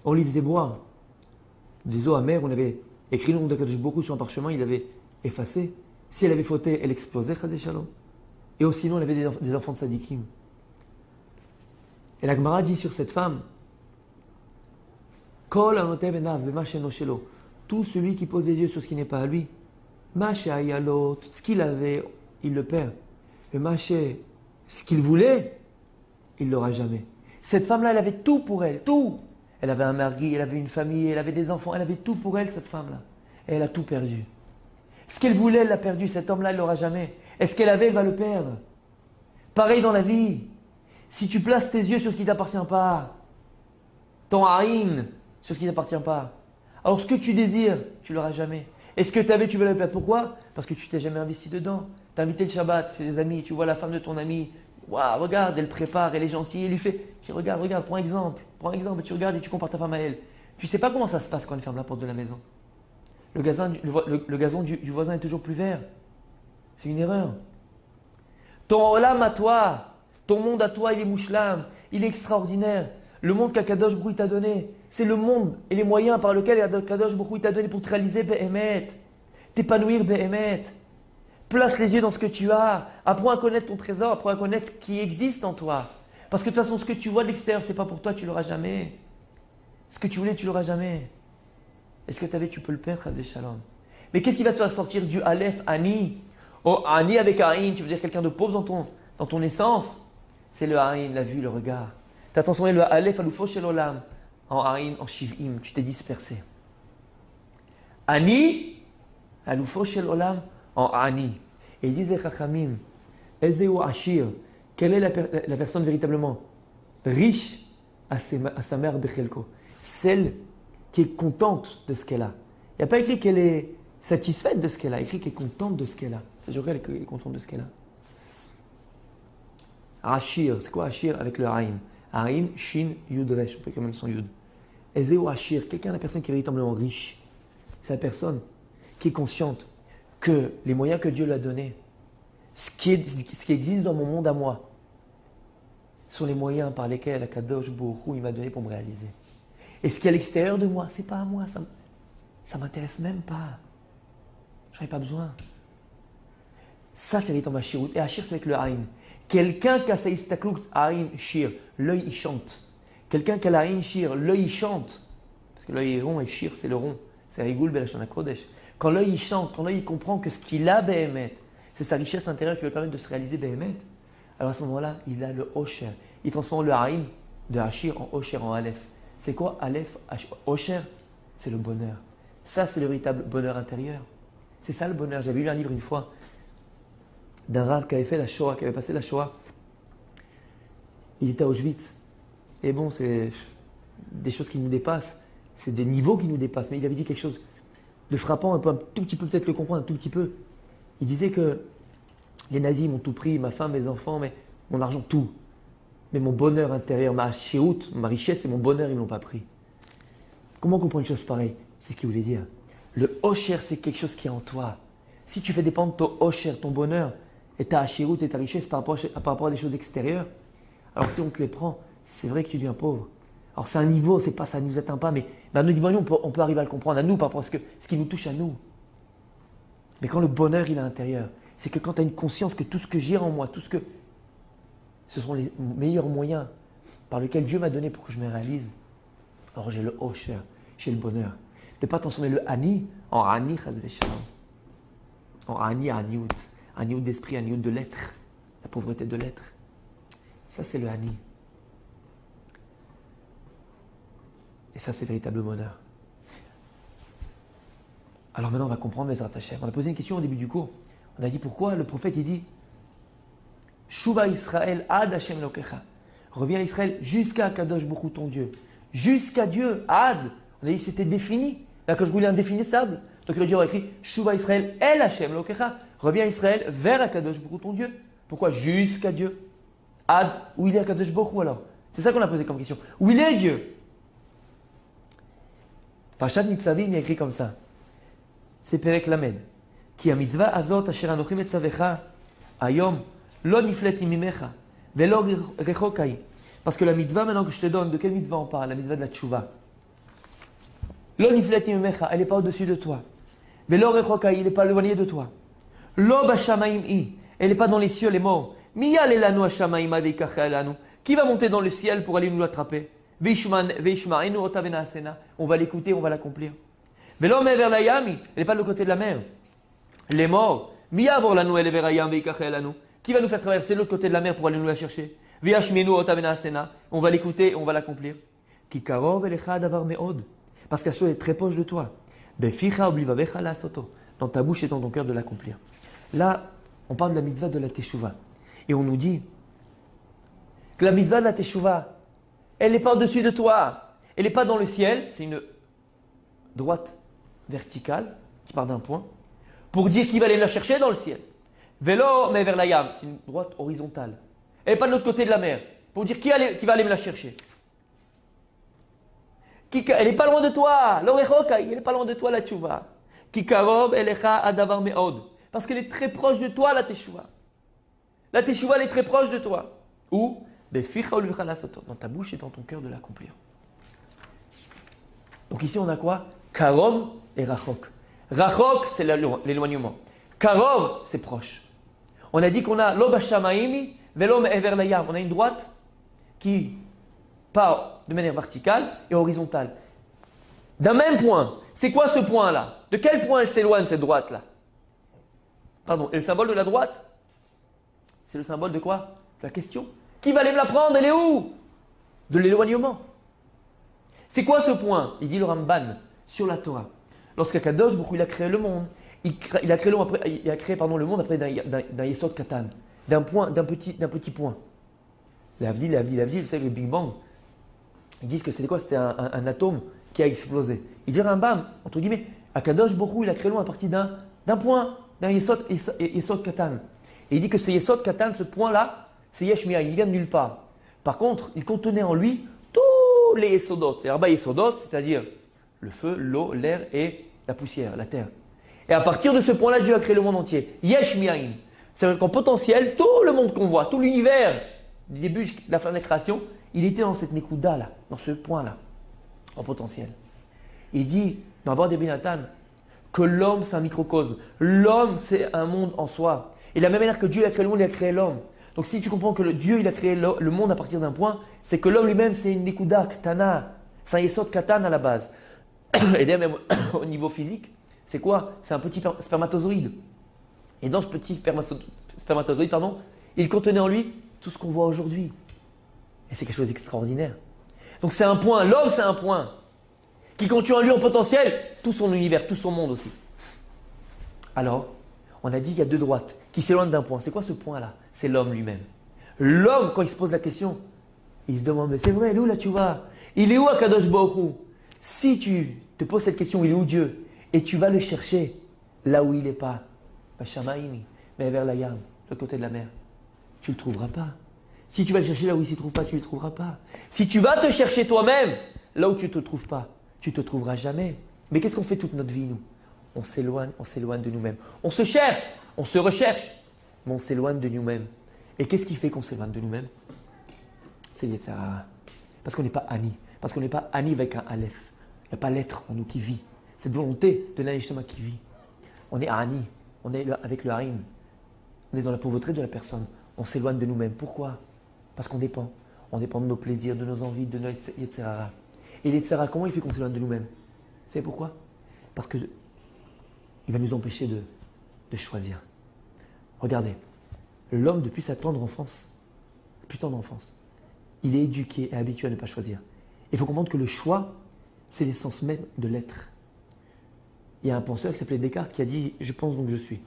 On lui faisait boire des eaux amères. On avait écrit le nom d'Akadosh Baruch Hu sur un parchemin. Il avait effacé. Si elle avait fauté, elle explosait, Chazé Shalom. Et sinon, elle avait des enfants de sadikim. Et la Gemara dit sur cette femme Kol anotev enav bema sheno shelo. Tout celui qui pose les yeux sur ce qui n'est pas à lui, Maché ayalot, ce qu'il avait, il le perd. Mais Maché, ce qu'il voulait, il ne l'aura jamais. Cette femme-là, elle avait tout pour elle, tout. Elle avait un mari, elle avait une famille, elle avait des enfants, elle avait tout pour elle, cette femme-là. Et elle a tout perdu. Ce qu'elle voulait, elle l'a perdu. Cet homme-là, elle ne l'aura jamais. Et ce qu'elle avait, elle va le perdre. Pareil dans la vie. Si tu places tes yeux sur ce qui ne t'appartient pas, ton haïn sur ce qui ne t'appartient pas, alors ce que tu désires, tu ne l'auras jamais. Et ce que tu avais, tu vas le perdre. Pourquoi? Parce que tu t'es jamais investi dedans. Tu as invité le Shabbat, c'est des amis, tu vois la femme de ton ami. Waouh, regarde, elle prépare, elle est gentille, elle lui fait. Tu regarde, prends exemple, et tu regardes et tu compares ta femme à elle. Tu ne sais pas comment ça se passe quand elle ferme la porte de la maison. Le gazon du voisin est toujours plus vert. C'est une erreur. Ton olam à toi, ton monde à toi, il est mouchlam, il est extraordinaire. Le monde qu'Akadosh Baruch Hu t'a donné, c'est le monde et les moyens par lesquels Akadosh Baruch Hu t'a donné pour te réaliser Be'emet, t'épanouir Be'emet. Place les yeux dans ce que tu as, apprends à connaître ton trésor, apprends à connaître ce qui existe en toi. Parce que de toute façon, ce que tu vois de l'extérieur, c'est pas pour toi, tu l'auras jamais. Ce que tu voulais, tu l'auras jamais. Et ce que tu avais, tu peux le perdre, Chazé Shalom. Mais qu'est-ce qui va te faire sortir du Aleph, Ani? Oh, Ani avec Aïn, tu veux dire quelqu'un de pauvre dans ton essence? C'est le Aïn, la vue, le regard. Tu as transformé le Aleph, Aloufo shel olam, en Aïn, en Shiv'im. Tu t'es dispersé. Ani, Aloufo shel olam, en Ani. Et ils disent les Chachamim, Ezeu Ashir, quelle est la personne véritablement riche à sa mère Bechelko? Celle qui est contente de ce qu'elle a. Il n'y a pas écrit qu'elle est satisfaite de ce qu'elle a, il y a écrit qu'elle est contente de ce qu'elle a. C'est-à-dire qu'elle est contente de ce qu'elle a. Ashir, c'est quoi Ashir avec le Haïm? Haïm, Shin, Yud, Resh, on peut quand même son Yud. Ezeu Ashir, la personne qui est véritablement riche, c'est la personne qui est consciente que les moyens que Dieu lui a donnés, ce qui existe dans mon monde à moi, sont les moyens par lesquels Akadosh Baruch Hu, il m'a donné pour me réaliser. Et ce qui est à l'extérieur de moi, c'est pas à moi, ça ne m'intéresse même pas. J'en ai pas besoin. Ça, c'est véritablement Ashirut. Et Ashir, c'est avec le Aïn. Quelqu'un qui a sa istaklouk, Aïn, Shir, l'œil, il chante. Quelqu'un qui a la Aïn, Shir, l'œil, il chante. Parce que l'œil est rond et Shir, c'est le rond. C'est Rigoul, Belashon Kodesh. Quand l'œil, il chante, quand l'œil, il comprend que ce qu'il a, Behemet, c'est sa richesse intérieure qui lui permet de se réaliser, Behemet. Alors à ce moment-là, il a le Osher. Il transforme le Aïn de Ashir en Osher, en Aleph. C'est quoi Aleph, Osher? C'est le bonheur. Ça, c'est le véritable bonheur intérieur. C'est ça le bonheur. J'avais lu un livre une fois d'un Rav qui avait fait la Shoah, qui avait passé la Shoah. Il était à Auschwitz. Et bon, c'est des choses qui nous dépassent. C'est des niveaux qui nous dépassent. Mais il avait dit quelque chose de frappant, un tout petit peu, peut-être le comprendre un tout petit peu. Il disait que les nazis m'ont tout pris, ma femme, mes enfants, mais mon argent, tout. Mais mon bonheur intérieur, ma chéout, ma richesse et mon bonheur, ils ne l'ont pas pris. Comment on comprend une chose pareille? C'est ce qu'il voulait dire. Le Osher, c'est quelque chose qui est en toi. Si tu fais dépendre ton Osher, ton bonheur, et ta chéout et ta richesse par rapport à des choses extérieures, alors si on te les prend, c'est vrai que tu deviens pauvre. Alors c'est un niveau, c'est pas, ça ne nous atteint pas, mais à notre niveau, nous, on peut arriver à le comprendre à nous par rapport à ce qui nous touche à nous. Mais quand le bonheur il est à l'intérieur, c'est que quand tu as une conscience que tout ce que j'ai en moi, ce sont les meilleurs moyens par lesquels Dieu m'a donné pour que je me réalise, alors j'ai le Osher, j'ai le bonheur. Ne pas transformer le Ani en Ani, en Ani, Aniout. Aniout d'esprit, Aniout de l'être, la pauvreté de l'être. Ça, c'est le Ani. Et ça, c'est le véritable bonheur. Alors maintenant, on va comprendre les Hashem. On a posé une question au début du cours. On a dit pourquoi le prophète, il dit Shuva Israël ad Hashem Lokecha. Reviens à Israël jusqu'à Kadosh Baruch ton Dieu. Jusqu'à Dieu, ad. On a dit que c'était défini. Là, que je voulais indéfinissable. Donc le Dieu aurait écrit Shuva Israël el Hashem Lokecha. Reviens à Israël vers Akadosh Baruch ton Dieu. Pourquoi jusqu'à Dieu? Ad, où il est Akadosh Baruch alors? C'est ça qu'on a posé comme question. Où il est Dieu? Parashat Nitzavim, il y a écrit comme ça. C'est Perek Lamed. Ki mitzvah azot asher anochi metzavecha ayom lo nifleti mimecha velo rechokai. Parce que la mitzvah maintenant que je te donne, de quelle mitzvah on parle? La mitzvah de la tchouva. Lo nifleti mimecha, elle n'est pas au-dessus de toi. Velo rechokai, il n'est pas éloigné de toi. Lo bashamaim i, elle n'est pas dans les cieux, elle est morte. Miyal elanu hashamaim aveikacha elanu. Qui va monter dans le ciel pour aller nous l'attraper? Veishma'enu otavena asena. On va l'écouter, on va l'accomplir. Velo mever la yami, elle n'est pas de l'autre côté de la mer. Les morts. Miyavor lanu elever hayam veikacha elanu. Qui va nous faire traverser l'autre côté de la mer pour aller nous la chercher? Veishmenu otavena asena. On va l'écouter, on va l'accomplir. Ki karov elecha davar meod. Parce que la chose est très proche de toi. Beficha oblivavecha la soto. Dans ta bouche et dans ton cœur de l'accomplir. Là, on parle de la mitzvah de la teshuva. Et on nous dit que la mitzvah de la teshuva, elle n'est pas au-dessus de toi. Elle n'est pas dans le ciel. C'est une droite verticale qui part d'un point. Pour dire qu'il va aller la chercher dans le ciel. Vélo, mais vers la yam. C'est une droite horizontale. Elle n'est pas de l'autre côté de la mer. Pour dire qui va aller me la chercher. Elle n'est pas loin de toi. L'orechokai, elle n'est pas loin de toi la teshuva. Kikarob elecha adavar meod. Parce qu'elle est très proche de toi, la teshuva. La teshuva, elle est très proche de toi. Où? Dans ta bouche et dans ton cœur de l'accomplir. Donc ici, on a quoi? Karov et Rachok. Rachok, c'est l'éloignement. Karov, c'est proche. On a dit qu'on a l'Ob Hashamaimi, Velom Ever Layam. On a une droite qui part de manière verticale et horizontale. D'un même point. C'est quoi ce point-là? De quel point elle s'éloigne, cette droite-là? Pardon, et le symbole de la droite? C'est le symbole de quoi? De la question. Qui va aller me la prendre? Elle est où? De l'éloignement. C'est quoi ce point? Il dit le Ramban sur la Torah. Lorsqu'Akadosh Baruch Hu il a créé le monde, il a créé le monde après d'un Yesod Katan, d'un petit point. L'Avdil, vous savez, le Big Bang, ils disent que c'était quoi? C'était un atome qui a explosé. Il dit Rambam, entre guillemets, Akadosh Baruch Hu il a créé le monde à partir d'un point, d'un Yesod Katan. Et il dit que ce Yesod Katan, ce point-là, c'est Yesh Mi'ayin, il vient de nulle part. Par contre, il contenait en lui tous les Yesodot. C'est Arba Yesodot, c'est-à-dire le feu, l'eau, l'air et la poussière, la terre. Et à partir de ce point-là, Dieu a créé le monde entier. Yesh mi'ayin. C'est-à-dire qu'en potentiel, tout le monde qu'on voit, tout l'univers, du début jusqu'à la fin de la création, il était dans cette Nekuda-là, dans ce point-là, en potentiel. Il dit, dans Abba de Binatan, que l'homme, c'est un microcosme. L'homme, c'est un monde en soi. Et de la même manière que Dieu a créé le monde, il a créé l'homme. Donc si tu comprends que Dieu, il a créé le monde à partir d'un point, c'est que l'homme lui-même, c'est une Nekuda, Ktana. C'est un Yesod Katan à la base. Et d'ailleurs, même au niveau physique, c'est quoi? C'est un petit spermatozoïde. Et dans ce petit spermatozoïde, il contenait en lui tout ce qu'on voit aujourd'hui. Et c'est quelque chose d'extraordinaire. Donc c'est un point, l'homme c'est un point, qui contient en lui en potentiel tout son univers, tout son monde aussi. Alors, on a dit qu'il y a deux droites qui s'éloignent d'un point. C'est quoi ce point-là? C'est l'homme lui-même. L'homme, quand il se pose la question, il se demande, mais c'est vrai, il est où là tu vas? Il est où Akadosh Baruch Hu? Si tu te poses cette question, il est où Dieu? Et tu vas le chercher là où il n'est pas. Mais vers la Yam, de l'autre côté de la mer, tu ne le trouveras pas. Si tu vas le chercher là où il ne s'y trouve pas, tu ne le trouveras pas. Si tu vas te chercher toi-même là où tu ne te trouves pas, tu ne te trouveras jamais. Mais qu'est-ce qu'on fait toute notre vie, nous? On s'éloigne de nous-mêmes. On se cherche, on se recherche, mais on s'éloigne de nous-mêmes. Et qu'est-ce qui fait qu'on s'éloigne de nous-mêmes? C'est Yetzer Hara. Parce qu'on n'est pas Ani. Parce qu'on n'est pas Ani avec un Aleph. Il n'y a pas l'être en nous qui vit. Cette volonté de l'Anishama qui vit. On est Ani. On est avec le Harim. On est dans la pauvreté de la personne. On s'éloigne de nous-mêmes. Pourquoi? Parce qu'on dépend. On dépend de nos plaisirs, de nos envies, de notre Yetzer Hara. Et l'Yetzer Hara, comment il fait qu'on s'éloigne de nous-mêmes? Vous savez pourquoi? Parce qu'il va nous empêcher de choisir. Regardez, l'homme depuis sa tendre enfance, il est éduqué et habitué à ne pas choisir. Il faut comprendre que le choix, c'est l'essence même de l'être. Il y a un penseur qui s'appelait Descartes qui a dit « je pense donc je suis ».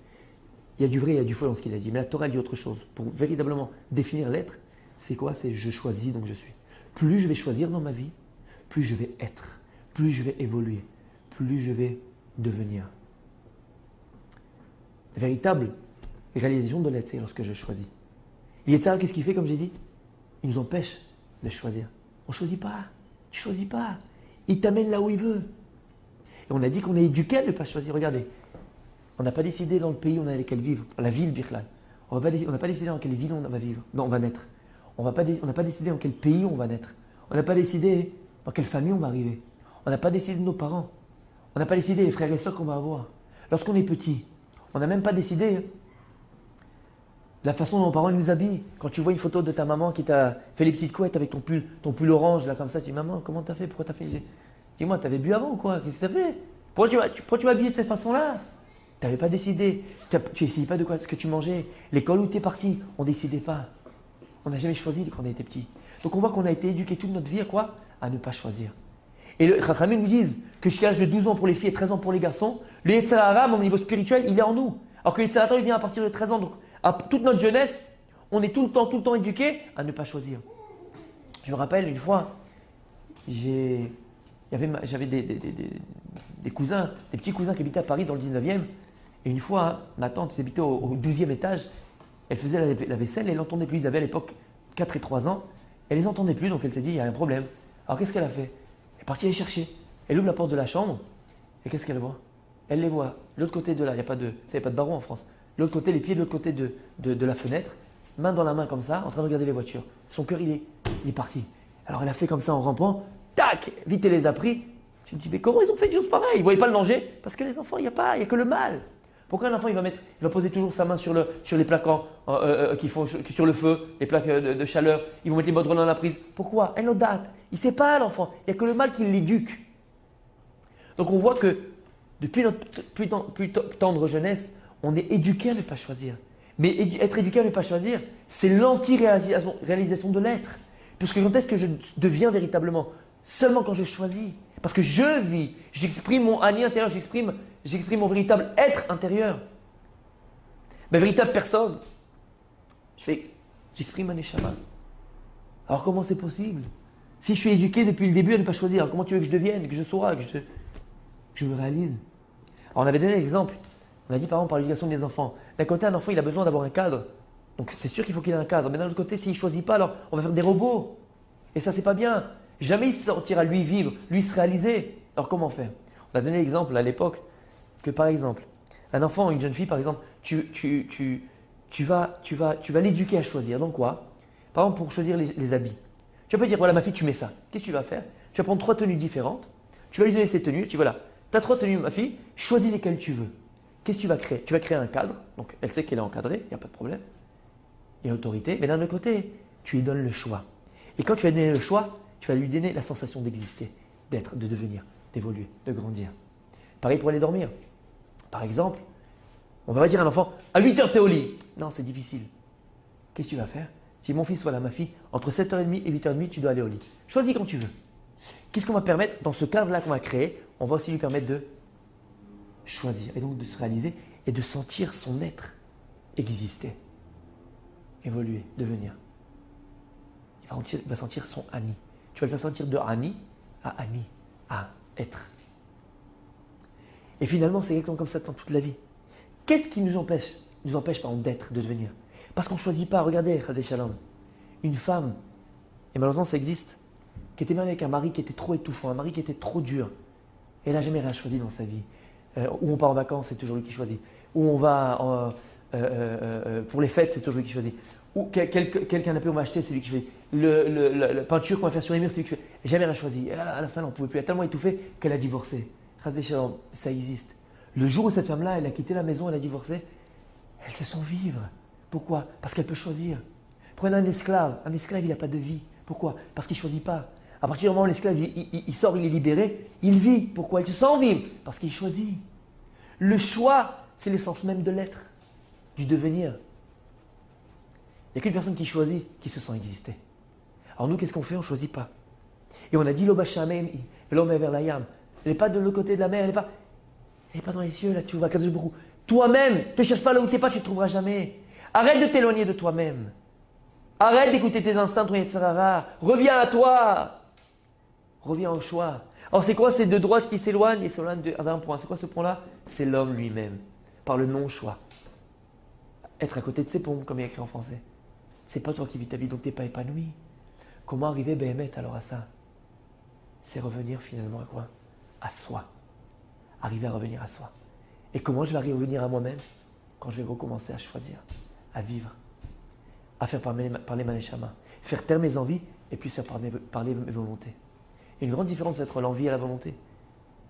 Il y a du vrai et il y a du faux dans ce qu'il a dit. Mais la Torah dit autre chose. Pour véritablement définir l'être, c'est quoi? C'est « je choisis donc je suis ». Plus je vais choisir dans ma vie, plus je vais être, plus je vais évoluer, plus je vais devenir. La véritable réalisation de l'être, c'est lorsque je choisis. Et ça, qu'est-ce qu'il fait, comme j'ai dit? Il nous empêche de choisir. On ne choisit pas. Tu ne choisis pas. Il t'amène là où il veut. Et on a dit qu'on est éduqué à ne pas choisir. Regardez, on n'a pas décidé dans le pays où on allait vivre, la ville Birklal. On n'a pas décidé dans quelle ville on va vivre. Non, on va naître. On n'a pas décidé dans quel pays on va naître. On n'a pas décidé dans quelle famille on va arriver. On n'a pas décidé de nos parents. On n'a pas décidé les frères et sœurs qu'on va avoir. Lorsqu'on est petit, on n'a même pas décidé de la façon dont nos parents nous habillent. Quand tu vois une photo de ta maman qui t'a fait les petites couettes avec ton pull orange, là comme ça, tu dis maman, comment t'as fait? Pourquoi t'as fait? Dis-moi, t'avais bu avant ou quoi? Qu'est-ce que t'as fait? Pourquoi tu m'as habillé de cette façon-là? Tu n'avais pas décidé. Tu n'essayais pas de quoi ce que tu mangeais. L'école où tu es parti, on ne décidait pas. On n'a jamais choisi quand on était petit. Donc on voit qu'on a été éduqué toute notre vie à quoi? À ne pas choisir. Et les Chachamim nous disent que jusqu'à l'âge de 12 ans pour les filles et 13 ans pour les garçons, le Yetzer Hara, au niveau spirituel, il est en nous. Alors que le Yetzer Hara, il vient à partir de 13 ans. Donc à toute notre jeunesse, on est tout le temps éduqué à ne pas choisir. Je me rappelle une fois, j'avais des cousins, des petits cousins qui habitaient à Paris dans le 19e. Et une fois, ma tante habitait au 12e étage. Elle faisait la vaisselle et elle n'entendait plus. Ils avaient à l'époque 4 et 3 ans. Elle ne les entendait plus, donc elle s'est dit, il y a un problème. Alors qu'est-ce qu'elle a fait? Elle est partie les chercher. Elle ouvre la porte de la chambre et qu'est-ce qu'elle voit? Elle les voit. De l'autre côté de là, il n'y a pas de barreau en France. De l'autre côté, les pieds de l'autre côté de la fenêtre, main dans la main comme ça, en train de regarder les voitures. Son cœur, il est parti. Alors elle a fait comme ça en rampant. Tac! Vite, elle les a pris. Tu te dis, mais comment ils ont fait des choses pareilles? Ils ne voyaient pas le danger? Parce que les enfants, il n'y a que le mal. Pourquoi un enfant il va poser toujours sa main sur les plaques qui font sur le feu, les plaques de chaleur, ils vont mettre les baudrons dans la prise? Pourquoi? Elle date. Il ne sait pas l'enfant. Il n'y a que le mal qui l'éduque. Donc on voit que depuis notre plus tendre jeunesse, on est éduqué à ne pas choisir. Mais être éduqué à ne pas choisir, c'est l'anti-réalisation de l'être. Puisque quand est-ce que je deviens véritablement? Seulement quand je choisis. Parce que je vis, j'exprime mon ani intérieur, j'exprime mon véritable être intérieur. Ma véritable personne. J'exprime un neshama. Alors comment c'est possible? Si je suis éduqué depuis le début à ne pas choisir, alors comment tu veux que je devienne, que je sois, que je me réalise? Alors on avait donné l'exemple. On a dit par exemple par l'éducation des enfants. D'un côté, un enfant, il a besoin d'avoir un cadre. Donc c'est sûr qu'il faut qu'il ait un cadre. Mais d'un autre côté, s'il ne choisit pas, alors on va faire des robots. Et ça, c'est pas bien. Jamais il sortira lui vivre, lui se réaliser. Alors comment faire? On a donné l'exemple à l'époque que par exemple, Un enfant, une jeune fille, par exemple, tu vas l'éduquer à choisir. Donc quoi? Par exemple, pour choisir les habits. Tu vas pas dire, voilà, ma fille, tu mets ça. Qu'est-ce que tu vas faire? Tu vas prendre 3 tenues différentes. Tu vas lui donner ces tenues. Tu dis, voilà, tu as 3 tenues, ma fille, choisis lesquelles tu veux. Qu'est-ce que tu vas créer? Tu vas créer un cadre. Donc, elle sait qu'elle est encadrée, il n'y a pas de problème. Il y a autorité. Mais d'un autre côté, tu lui donnes le choix. Et quand tu vas lui donner le choix, tu vas lui donner la sensation d'exister, d'être, de devenir, d'évoluer, de grandir. Pareil pour aller dormir. Par exemple, on va dire à un enfant, à 8 heures, tu es au lit. Non, c'est difficile. Qu'est-ce que tu vas faire? Si mon fils, voilà, ma fille, entre 7h30 et 8h30, tu dois aller au lit. Choisis quand tu veux. Qu'est-ce qu'on va permettre dans ce cadre-là qu'on va créer? On va aussi lui permettre de choisir et donc de se réaliser et de sentir son être exister, évoluer, devenir. Il va sentir son Ani. Tu vas le faire sentir de Ani, à être. Et finalement, c'est exactement comme ça dans toute la vie. Qu'est-ce qui nous empêche par exemple, d'être, de devenir? Parce qu'on ne choisit pas. Regardez, Chadé Shalom, une femme, et malheureusement ça existe, qui était même avec un mari qui était trop étouffant, un mari qui était trop dur. Et elle n'a jamais rien choisi dans sa vie. Où on part en vacances, c'est toujours lui qui choisit. Où on va pour les fêtes, c'est toujours lui qui choisit. Ou quelqu'un on va acheter, c'est lui qui choisit. La peinture qu'on va faire sur les murs, c'est lui qui choisit. Jamais rien choisi. Et à la fin, elle n'en pouvait plus. Elle a tellement étouffé qu'elle a divorcé. Chadé Shalom, ça existe. Le jour où cette femme-là, elle a quitté la maison, elle a divorcé, elle se sent vivre. Pourquoi? Parce qu'elle peut choisir. Prenez un esclave. Un esclave, il n'a pas de vie. Pourquoi? Parce qu'il ne choisit pas. À partir du moment où l'esclave il sort, il est libéré, il vit. Pourquoi? Il se sent vivre. Parce qu'il choisit. Le choix, c'est l'essence même de l'être, du devenir. Il n'y a qu'une personne qui choisit, qui se sent exister. Alors nous, qu'est-ce qu'on fait? On ne choisit pas. Et on a dit l'homme est vers la yam. Elle n'est pas de l'autre côté de la mer, elle n'est pas dans les cieux, là, tu vois, Kadosh Baruch Hu. Toi-même, ne te cherche pas là où tu n'es pas, tu ne trouveras jamais. Arrête de t'éloigner de toi-même. Arrête d'écouter tes instincts, ton Yetzirah. Reviens à toi. Reviens au choix. Alors c'est quoi ces deux droites qui s'éloignent et s'éloignent d'un point? C'est quoi ce point-là? C'est l'homme lui-même, par le non-choix. Être à côté de ses pompes, comme il y a écrit en français. C'est pas toi qui vis ta vie, donc tu n'es pas épanoui. Comment arriver, Béhémet, alors à ça? C'est revenir finalement à quoi? À soi. Arriver à revenir à soi. Et comment je vais revenir à moi-même? Quand je vais recommencer à choisir, à vivre, à faire parler ma neshama, faire taire mes envies et puis faire parler mes volontés. Il y a une grande différence entre l'envie et la volonté.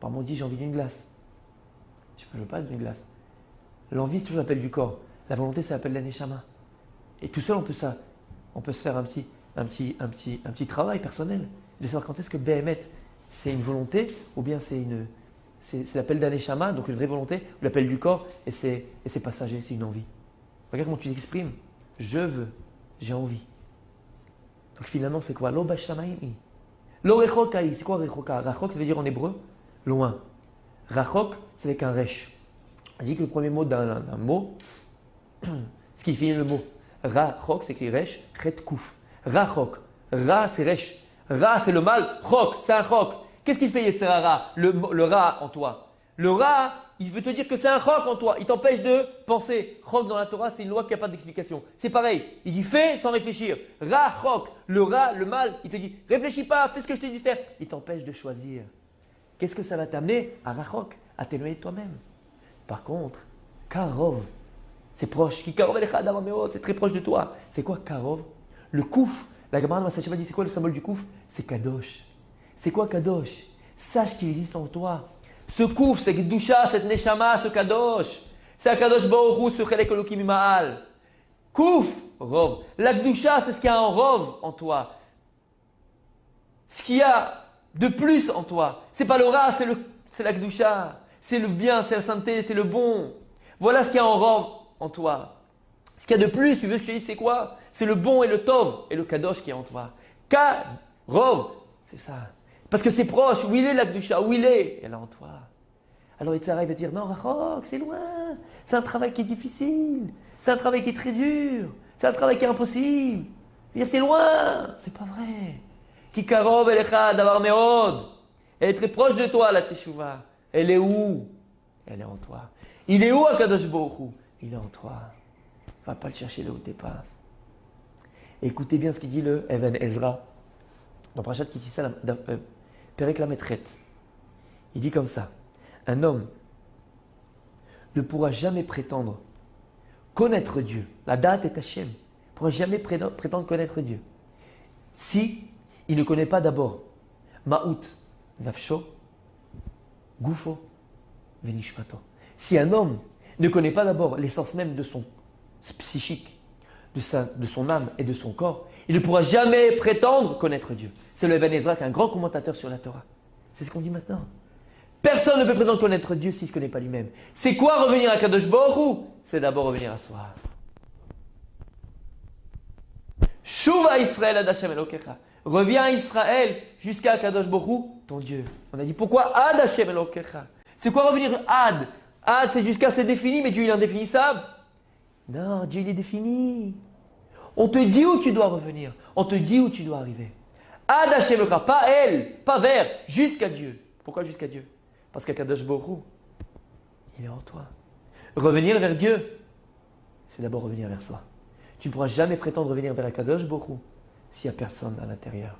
Par exemple, on dit j'ai envie d'une glace. Je ne veux pas d'une glace. L'envie, c'est toujours l'appel du corps. La volonté, c'est l'appel de la neshama. Et tout seul, on peut se faire un petit travail personnel de savoir quand est-ce que Béhémet, c'est une volonté ou bien c'est l'appel d'un neshama, donc une vraie volonté, ou l'appel du corps et c'est passager, c'est une envie. Regarde comment tu t'exprimes. Je veux, j'ai envie. Donc finalement, c'est quoi? Lo bashamaimi. Lo rechokai. C'est quoi rechoka? Rachok, ça veut dire en hébreu loin. Rachok, c'est avec un resh. On dit que le premier mot d'un mot, ce qui finit le mot. Rachok, c'est écrit resh, chet kouf. Rachok. Ra, c'est resh. Ra, c'est le mal. Chok, c'est un chok. Qu'est-ce qu'il fait Yetzirah? Le ra en toi. Le ra, il veut te dire que c'est un chok en toi. Il t'empêche de penser. Chok dans la Torah, c'est une loi qui n'a pas d'explication. C'est pareil. Il dit fais sans réfléchir. Ra, chok. Le ra, le mal, il te dit réfléchis pas, fais ce que je t'ai dit de faire. Il t'empêche de choisir. Qu'est-ce que ça va t'amener? À rachok, à t'éloigner de toi-même. Par contre, karov, c'est proche. Qui karov elecha adam meod, c'est très proche de toi. C'est quoi karov? Le kouf. La Gemara de Masacheva dit c'est quoi le symbole du kouf? C'est kadosh. C'est quoi kadosh? Sache qu'il existe en toi. Ce kouf, c'est Gdusha, cette neshama, ce kadosh. C'est un kadosh baoru, ce chelek elokim ima'al. Kouf, rov. La Gdusha, c'est ce qu'il y a en rov en toi. Ce qu'il y a de plus en toi. C'est pas le ra, c'est la Gdusha. C'est le bien, c'est la sainteté, c'est le bon. Voilà ce qu'il y a en rov en toi. Ce qu'il y a de plus, tu veux que je te dise c'est quoi? C'est le bon et le tov et le kadosh qui est en toi. Rov, c'est ça. Parce que c'est proche. Où il est la Gdusha? Où il est? Elle est en toi. Alors Yetzirah va dire non, Rachok, c'est loin. C'est un travail qui est difficile. C'est un travail qui est très dur. C'est un travail qui est impossible. Il va dire c'est loin. C'est pas vrai. Ki karov elecha davar meod. Elle est très proche de toi, la Teshuvah. Elle est où? Elle est en toi. Il est où, Akadosh Baruch Hu? Il est en toi. Va pas le chercher là où t'es pas. Écoutez bien ce qu'il dit le Even Ezra dans Parashat Kitissa, Perek Lametret. Il dit comme ça. Un homme ne pourra jamais prétendre connaître Dieu. La date est Hachem. Ne pourra jamais prétendre connaître Dieu. Si il ne connaît pas d'abord Ma'ut Nafsho, Gufo, Venishmato. Si un homme ne connaît pas d'abord l'essence même de son psychique, de son âme et de son corps, il ne pourra jamais prétendre connaître Dieu. C'est le Ibn Ezra, qui est un grand commentateur sur la Torah. C'est ce qu'on dit maintenant. Personne ne peut prétendre connaître Dieu s'il ne se connaît pas lui-même. C'est quoi revenir à Kadosh Baruch Hu? C'est d'abord revenir à soi. Shuva Israël ad Hashem Elokecha. Reviens à Israël jusqu'à Kadosh Baruch Hu, ton Dieu. On a dit pourquoi ad Hashem Elokecha? C'est quoi revenir ad? Ad, c'est jusqu'à, c'est défini, mais Dieu il est indéfinissable. Non, Dieu il est défini. On te dit où tu dois revenir. On te dit où tu dois arriver. Ad Hashem Elokecha, pas elle, pas vers, jusqu'à Dieu. Pourquoi jusqu'à Dieu? Parce qu'Akadosh Baruch Hu, il est en toi. Revenir vers Dieu, c'est d'abord revenir vers soi. Tu ne pourras jamais prétendre revenir vers Akadosh Baruch Hu s'il n'y a personne à l'intérieur.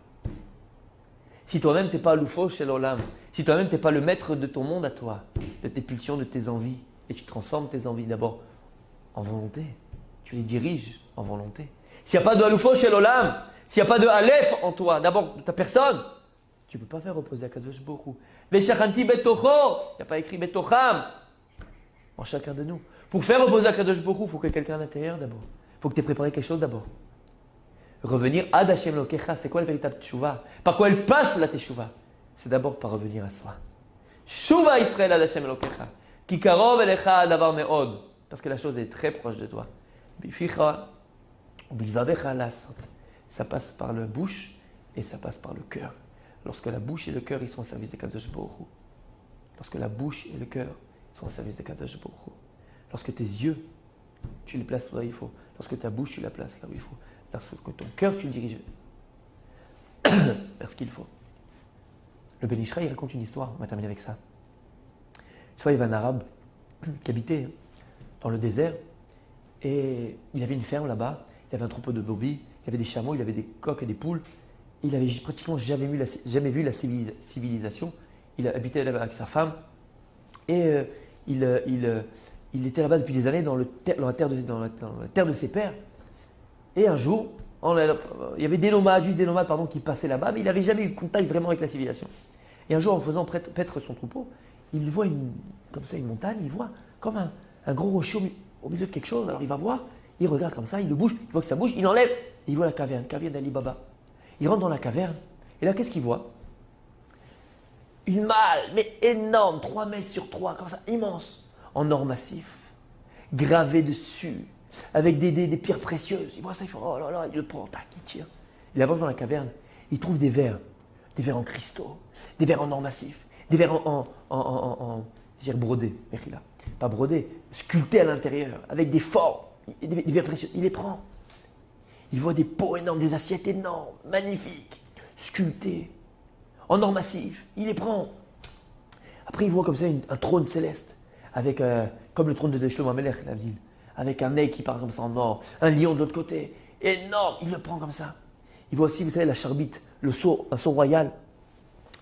Si toi-même tu n'es pas l'oufo chez l'olam, si toi-même tu n'es pas le maître de ton monde à toi, de tes pulsions, de tes envies, et tu transformes tes envies d'abord en volonté, tu les diriges en volonté. S'il n'y a pas de aloufo chez l'olam, s'il n'y a pas de aleph en toi, d'abord de ta personne, tu ne peux pas faire reposer Akadosh Baruch Hu. Veshachanti betocho, il n'y a pas écrit betocham en chacun de nous. Pour faire reposer Akadosh Baruch Hu, il faut que quelqu'un à l'intérieur d'abord. Il faut que tu aies préparé quelque chose d'abord. Revenir ad Hashem Elokecha, c'est quoi le véritable teshuva? Par quoi elle passe la teshuva? C'est d'abord par revenir à soi. Shuva Israël ad Hashem Elokecha, ki karov elecha davar meod, parce que la chose est très proche de toi. Bificha bilvavecha lasot. Ça passe par la bouche et ça passe par le cœur. Lorsque la bouche et le cœur ils sont au service de Kadosh Baruch Hu. Lorsque la bouche et le cœur sont au service de Kadosh Baruch Hu. Lorsque tes yeux, tu les places là où il faut. Lorsque ta bouche, tu la places là où il faut. Lorsque ton cœur, tu le diriges vers ce qu'il faut. Le Ben Ishraï, il raconte une histoire, on va terminer avec ça. Une fois, il y avait un arabe qui habitait dans le désert et il avait une ferme là-bas. Il y avait un troupeau de brebis, il y avait des chameaux, il avait des coqs et des poules. Il avait pratiquement jamais vu la civilisation. Il habitait là-bas avec sa femme et il était là-bas depuis des années dans la terre de ses pères. Et un jour, il y avait des nomades, qui passaient là-bas, mais il n'avait jamais eu contact vraiment avec la civilisation. Et un jour, en faisant paître son troupeau, il voit une montagne, il voit comme un gros rocher au milieu de quelque chose. Alors il va voir, il regarde comme ça, il le bouge, il voit que ça bouge, il enlève, et il voit la caverne d'Ali Baba. Il rentre dans la caverne, et là, qu'est-ce qu'il voit? Une malle, mais énorme, 3 mètres sur 3, comme ça, immense, en or massif, gravé dessus, avec des pierres précieuses. Il voit ça, il fait oh là là, il le prend, tac, il tire. Il avance dans la caverne, il trouve des verres en cristaux, des verres en or massif, des verres je dirais brodés, pas brodés, sculptés à l'intérieur, avec des formes, des verres précieux. Il les prend. Il voit des pots énormes, des assiettes énormes, magnifiques, sculptées, en or massif. Il les prend. Après, il voit comme ça un trône céleste, avec, comme le trône de Shlomo HaMelech, la ville, avec un aigle qui part comme ça en or, un lion de l'autre côté, énorme. Il le prend comme ça. Il voit aussi, vous savez, la charbite, un seau royal,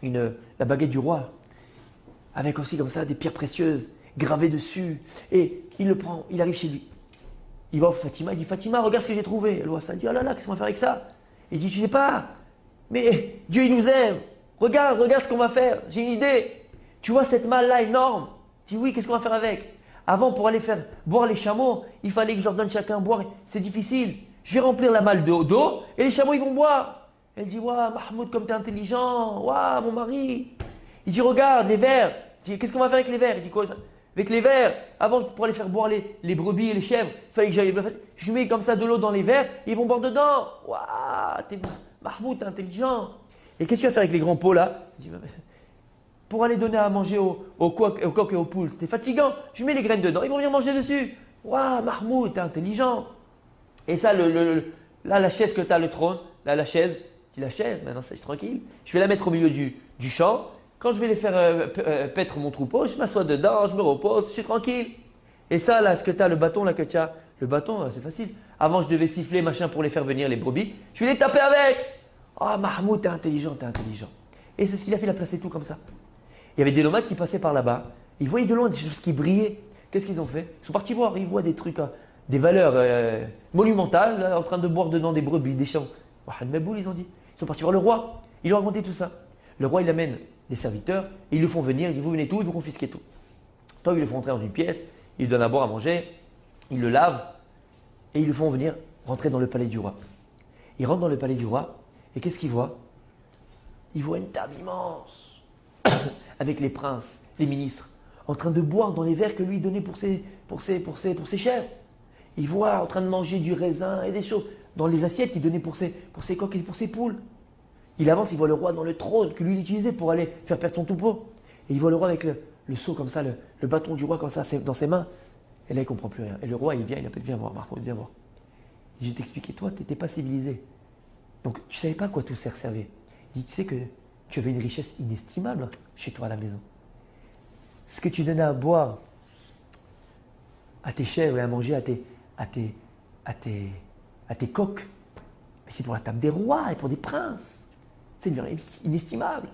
la baguette du roi, avec aussi comme ça des pierres précieuses gravées dessus. Et il le prend, il arrive chez lui. Il va voir Fatima, il dit Fatima, regarde ce que j'ai trouvé. Elle voit ça, elle dit oh là là, qu'est-ce qu'on va faire avec ça? Il dit tu sais pas, mais Dieu il nous aime. Regarde ce qu'on va faire. J'ai une idée. Tu vois cette malle-là énorme? Il dit oui, qu'est-ce qu'on va faire avec? Avant, pour aller faire boire les chameaux, il fallait que je leur donne chacun à boire. C'est difficile. Je vais remplir la malle d'eau et les chameaux ils vont boire. Elle dit waouh, Mahmoud, comme tu es intelligent. Waouh, mon mari. Il dit regarde les verres. Il dit qu'est-ce qu'on va faire avec les verres? Il dit quoi? Avec les verres, avant pour aller faire boire les brebis et les chèvres, il fallait que je mets comme ça de l'eau dans les verres et ils vont boire dedans. Waouh, Mahmoud, t'es intelligent. Et qu'est-ce que tu vas faire avec les grands pots là? Il dit, pour aller donner à manger aux coqs et aux poules, c'était fatigant. Je mets les graines dedans, ils vont venir manger dessus. Waouh, Mahmoud, t'es intelligent. Et ça, là, la chaise que tu as, le trône, là, la chaise, tu dis la chaise, maintenant c'est tranquille. Je vais la mettre au milieu du champ. Quand je vais les faire paître mon troupeau, je m'assois dedans, je me repose, je suis tranquille. Et ça, là, ce que tu as, le bâton là que tu as, le bâton, c'est facile. Avant, je devais siffler, machin, pour les faire venir, les brebis. Je vais les taper avec. Ah, oh, Mahmoud, t'es intelligent, t'es intelligent. Et c'est ce qu'il a fait, il a placé tout comme ça. Il y avait des nomades qui passaient par là-bas. Ils voyaient de loin des choses qui brillaient. Qu'est-ce qu'ils ont fait? Ils sont partis voir, ils voient des trucs, des valeurs monumentales, là, en train de boire dedans des brebis, des champs. Ils ont dit. Ils sont partis voir le roi. Ils lui ont raconté tout ça. Le roi, il amène des serviteurs, et ils le font venir, il dit vous venez tout, il vous confisquez tout. Toi, ils le font entrer dans une pièce, ils lui donnent à boire, à manger, ils le lavent, et ils le font venir rentrer dans le palais du roi. Il rentre dans le palais du roi, et qu'est-ce qu'il voit? Il voit une table immense, avec les princes, les ministres, en train de boire dans les verres que lui donnait pour ses chèvres. Il voit en train de manger du raisin et des choses dans les assiettes qu'il donnait pour ses coqs et pour ses poules. Il avance, il voit le roi dans le trône que lui il utilisait pour aller faire perdre son troupeau. Et il voit le roi avec le seau comme ça, le bâton du roi comme ça dans ses mains. Et là, il ne comprend plus rien. Et le roi, il vient, il appelle, viens voir, Marco, viens voir. Il dit, je vais t'expliquer, toi, tu n'étais pas civilisé. Donc, tu ne savais pas à quoi tout ça servait. Il dit, tu sais que tu avais une richesse inestimable chez toi à la maison. Ce que tu donnais à boire à tes chèvres et à manger à tes coqs, mais c'est pour la table des rois et pour des princes. C'est une valeur inestimable.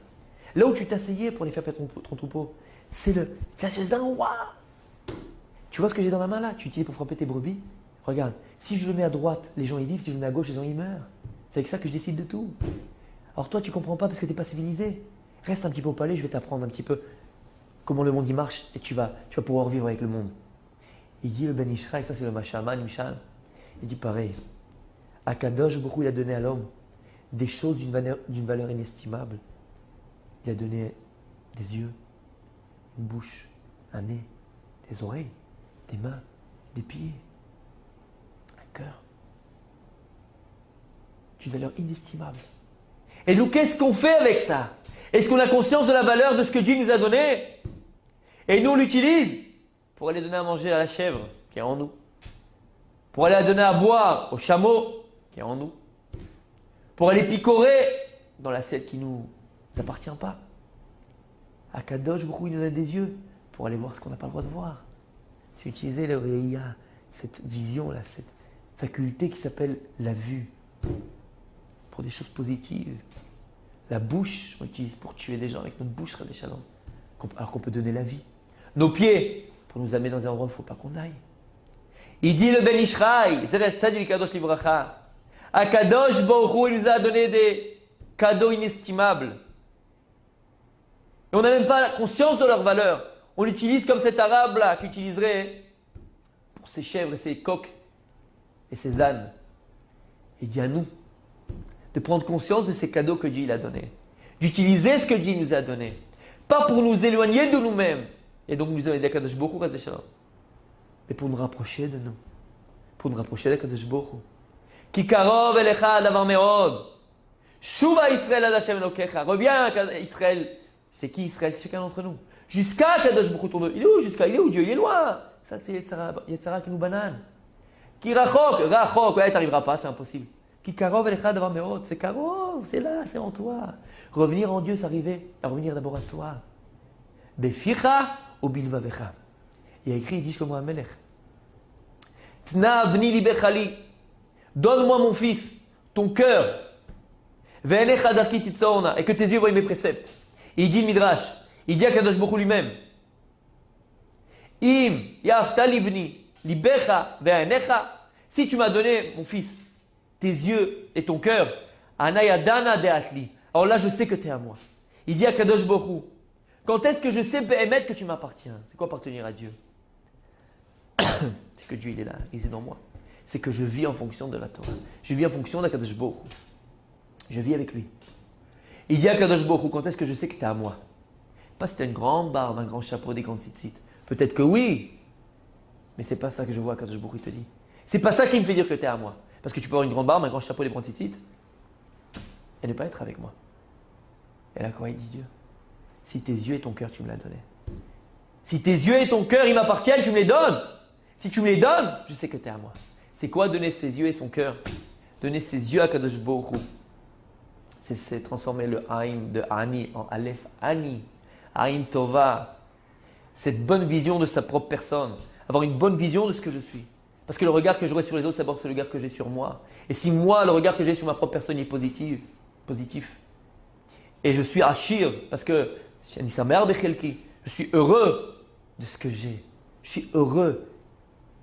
Là où tu t'asseyais pour aller faire perdre ton troupeau, c'est la chaise d'un roi. Tu vois ce que j'ai dans la main là? Tu utilises pour frapper tes brebis. Regarde, si je le mets à droite, les gens y vivent. Si je le mets à gauche, les gens y meurent. C'est avec ça que je décide de tout. Alors toi, tu ne comprends pas parce que tu n'es pas civilisé. Reste un petit peu au palais, je vais t'apprendre un petit peu comment le monde y marche et tu vas pouvoir vivre avec le monde. Il dit le Ben Ishraï, ça c'est le Mashaman, Mishal. Il dit pareil. Akadosh Baruch Hu, il a donné à l'homme des choses d'une valeur inestimable. Il a donné des yeux, une bouche, un nez, des oreilles, des mains, des pieds, un cœur. D'une valeur inestimable. Et nous, qu'est-ce qu'on fait avec ça? Est-ce qu'on a conscience de la valeur de ce que Dieu nous a donné? Et nous, on l'utilise pour aller donner à manger à la chèvre qui est en nous. Pour aller donner à boire au chameau qui est en nous. Pour aller picorer dans l'assiette qui ne nous appartient pas. Akadosh Baruch Hu, il nous a des yeux pour aller voir ce qu'on n'a pas le droit de voir. C'est utiliser le Reïa, cette vision-là, cette faculté qui s'appelle la vue, pour des choses positives. La bouche, on l'utilise pour tuer des gens avec notre bouche, alors qu'on peut donner la vie. Nos pieds, pour nous amener dans un endroit où il ne faut pas qu'on aille. Il dit le Ben Ishraï, Akadosh Baruch Hu, il nous a donné des cadeaux inestimables. Et on n'a même pas conscience de leur valeur. On l'utilise comme cet arabe là qui utiliserait pour ses chèvres et ses coqs et ses ânes. Il dit à nous de prendre conscience de ces cadeaux que Dieu il a donnés. D'utiliser ce que Dieu nous a donné. Pas pour nous éloigner de nous-mêmes. Et donc nous avons des Akadosh Baruch Hu, mais pour nous rapprocher de nous. Pour nous rapprocher d'Akadosh Baruch Hu. Ki karov elecha davar meod. Shuva Israël ad Hashem Elokecha. Reviens Israël. C'est qui Israël? C'est chacun d'entre nous. Jusqu'à Kadosh Baruch Hu. Il est où jusqu'à? Il est où Dieu? Il est loin. Ça c'est Yetzara qui nous banane. Ki rachok. Ouais, t'arriveras pas, c'est impossible. Ki karov elecha davar meod. C'est karov, c'est là, c'est en toi. Revenir en Dieu, c'est arriver à revenir d'abord à soi. Beficha ou bilvavecha. Il a écrit, il dit Shlomo HaMelech. Tna bni li bechali. Donne-moi mon fils, ton cœur. Ve'elecha darki titzorna. Et que tes yeux voient mes préceptes. Et il dit le Midrash. Il dit à Kadosh Baruch Hu lui-même. Im yafta libni libecha ve'anecha. Si tu m'as donné, mon fils, tes yeux et ton cœur, anayadana de'atli. Alors là, je sais que tu es à moi. Il dit à Kadosh Baruch Hu. Quand est-ce que je sais émettre que tu m'appartiens? C'est quoi appartenir à Dieu? C'est que Dieu il est là, il est dans moi. C'est que je vis en fonction de la Torah. Je vis en fonction d'Akadosh Baruch Hu. Je vis avec lui. Il dit à Kadosh Baruch Hu, quand est-ce que je sais que tu es à moi? Pas si tu as une grande barbe, un grand chapeau, des grandes tzitzit. Peut-être que oui, mais c'est pas ça que je vois Kadosh Baruch Hu te dit. C'est pas ça qui me fait dire que tu es à moi. Parce que tu peux avoir une grande barbe, un grand chapeau, des grandes tzitzit et ne pas être avec moi. Et là, quoi il dit Dieu? Si tes yeux et ton cœur, tu me l'as donné. Si tes yeux et ton cœur, ils m'appartiennent, tu me les donnes. Si tu me les donnes, je sais que tu es à moi. C'est quoi donner ses yeux et son cœur? Donner ses yeux à Kadosh Baruch Hu. C'est transformer le Aïn de Ani en Aleph Ani. Aïn Tova. Cette bonne vision de sa propre personne. Avoir une bonne vision de ce que je suis. Parce que le regard que j'aurai sur les autres, d'abord, c'est le regard que j'ai sur moi. Et si moi, le regard que j'ai sur ma propre personne est positif. Et je suis Achir, parce que je suis heureux de ce que j'ai. Je suis heureux.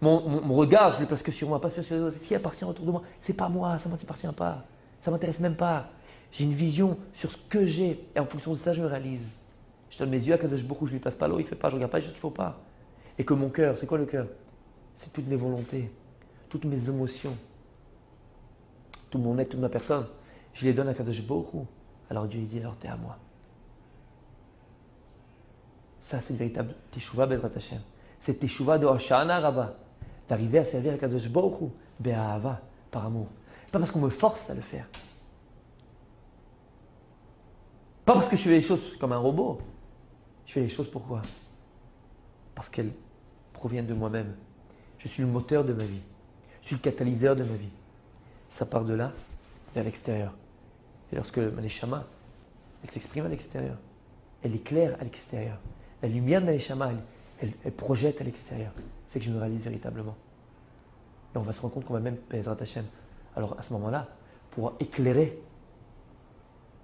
Mon regard, je le place que sur moi, pas sur les autres. Qui appartient autour de moi? C'est pas moi, ça ne m'appartient pas. Ça ne m'intéresse même pas. J'ai une vision sur ce que j'ai. Et en fonction de ça, je me réalise. Je donne mes yeux à Kadosh Baruch Hu, je ne lui passe pas l'eau, il ne fait pas, je ne regarde pas les choses qu'il ne faut pas. Et que mon cœur, c'est quoi le cœur? C'est toutes mes volontés, toutes mes émotions, tout mon être, toute ma personne. Je les donne à Kadosh Baruch Hu. Alors Dieu il dit, alors t'es à moi. Ça, c'est le véritable Teshuvah Bezrat Hashem. C'est Teshuvah de Hoshana Rabbah. D'arriver à servir à Kadosh Baruch Hu, Be'ahava, par amour. Pas parce qu'on me force à le faire. Pas parce que je fais les choses comme un robot. Je fais les choses pourquoi? Parce qu'elles proviennent de moi-même. Je suis le moteur de ma vie. Je suis le catalyseur de ma vie. Ça part de là vers l'extérieur. Et lorsque ma neshama, elle s'exprime à l'extérieur, elle éclaire à l'extérieur, la lumière de ma neshama, elle projette à l'extérieur, c'est que je me réalise véritablement. Et on va se rendre compte qu'on va même Bezrat Hashem. Alors à ce moment-là, pouvoir éclairer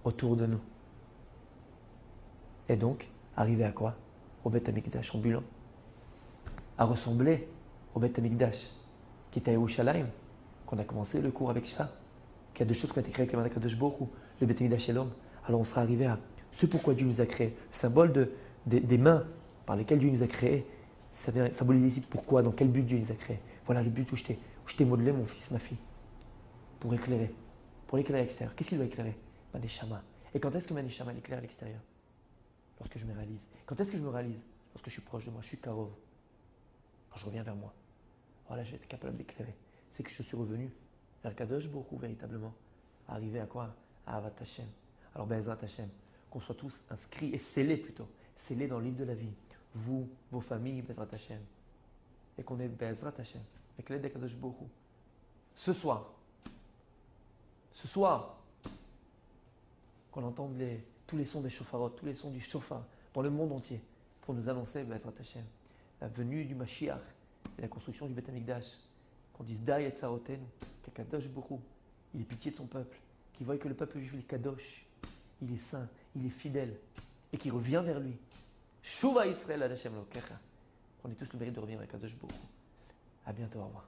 autour de nous. Et donc, arriver à quoi? Au Beth Amikdash ambulant. À ressembler au Beth Amikdash qui est à Yerushalayim, qu'on a commencé le cours avec ça, qu'il y a deux choses qui ont été créées avec le Manakadosh Baruch Hu, le Beth Amikdash et l'homme. Alors on sera arrivé à ce pourquoi Dieu nous a créés, le symbole des mains par lesquelles Dieu nous a créés, ça vient symboliser ici pourquoi, dans quel but Dieu nous a créés. Voilà le but où je t'ai modelé, mon fils, ma fille, pour l'éclairer à l'extérieur. Qu'est-ce qu'il doit éclairer? Ma neshama. Et quand est-ce que ma neshama éclaire à l'extérieur? Lorsque je me réalise. Quand est-ce que je me réalise? Lorsque je suis proche de moi, je suis karov. Quand je reviens vers moi. Voilà, je vais être capable d'éclairer. C'est que je suis revenu vers Kadosh Baruch Hu véritablement. Arriver à quoi? À Avat Hashem. Alors Be'ezrat Hashem, qu'on soit tous inscrits et scellés plutôt, scellés dans le livre de la vie. Vous, vos familles, Be'ezrat Hashem. Et qu'on ait Be'ezrat Hashem, avec l'aide de Kadosh Baruch Hu. Ce soir, qu'on entende tous les sons des shofarot, tous les sons du shofar dans le monde entier pour nous annoncer Be'ezrat Hashem, la venue du Mashiach et la construction du Beth Amikdash. Qu'on dise Dai et Tsaotenu, que Kadosh Baruch Hu, il est pitié de son peuple, qu'il voit que le peuple juif est Kadosh, il est saint, il est fidèle et qu'il revient vers lui. Shuva Israël ad Hashem Elokecha. Qu'on ait tous le mérite de revenir vers Kadosh Baruch Hu. À bientôt, au revoir.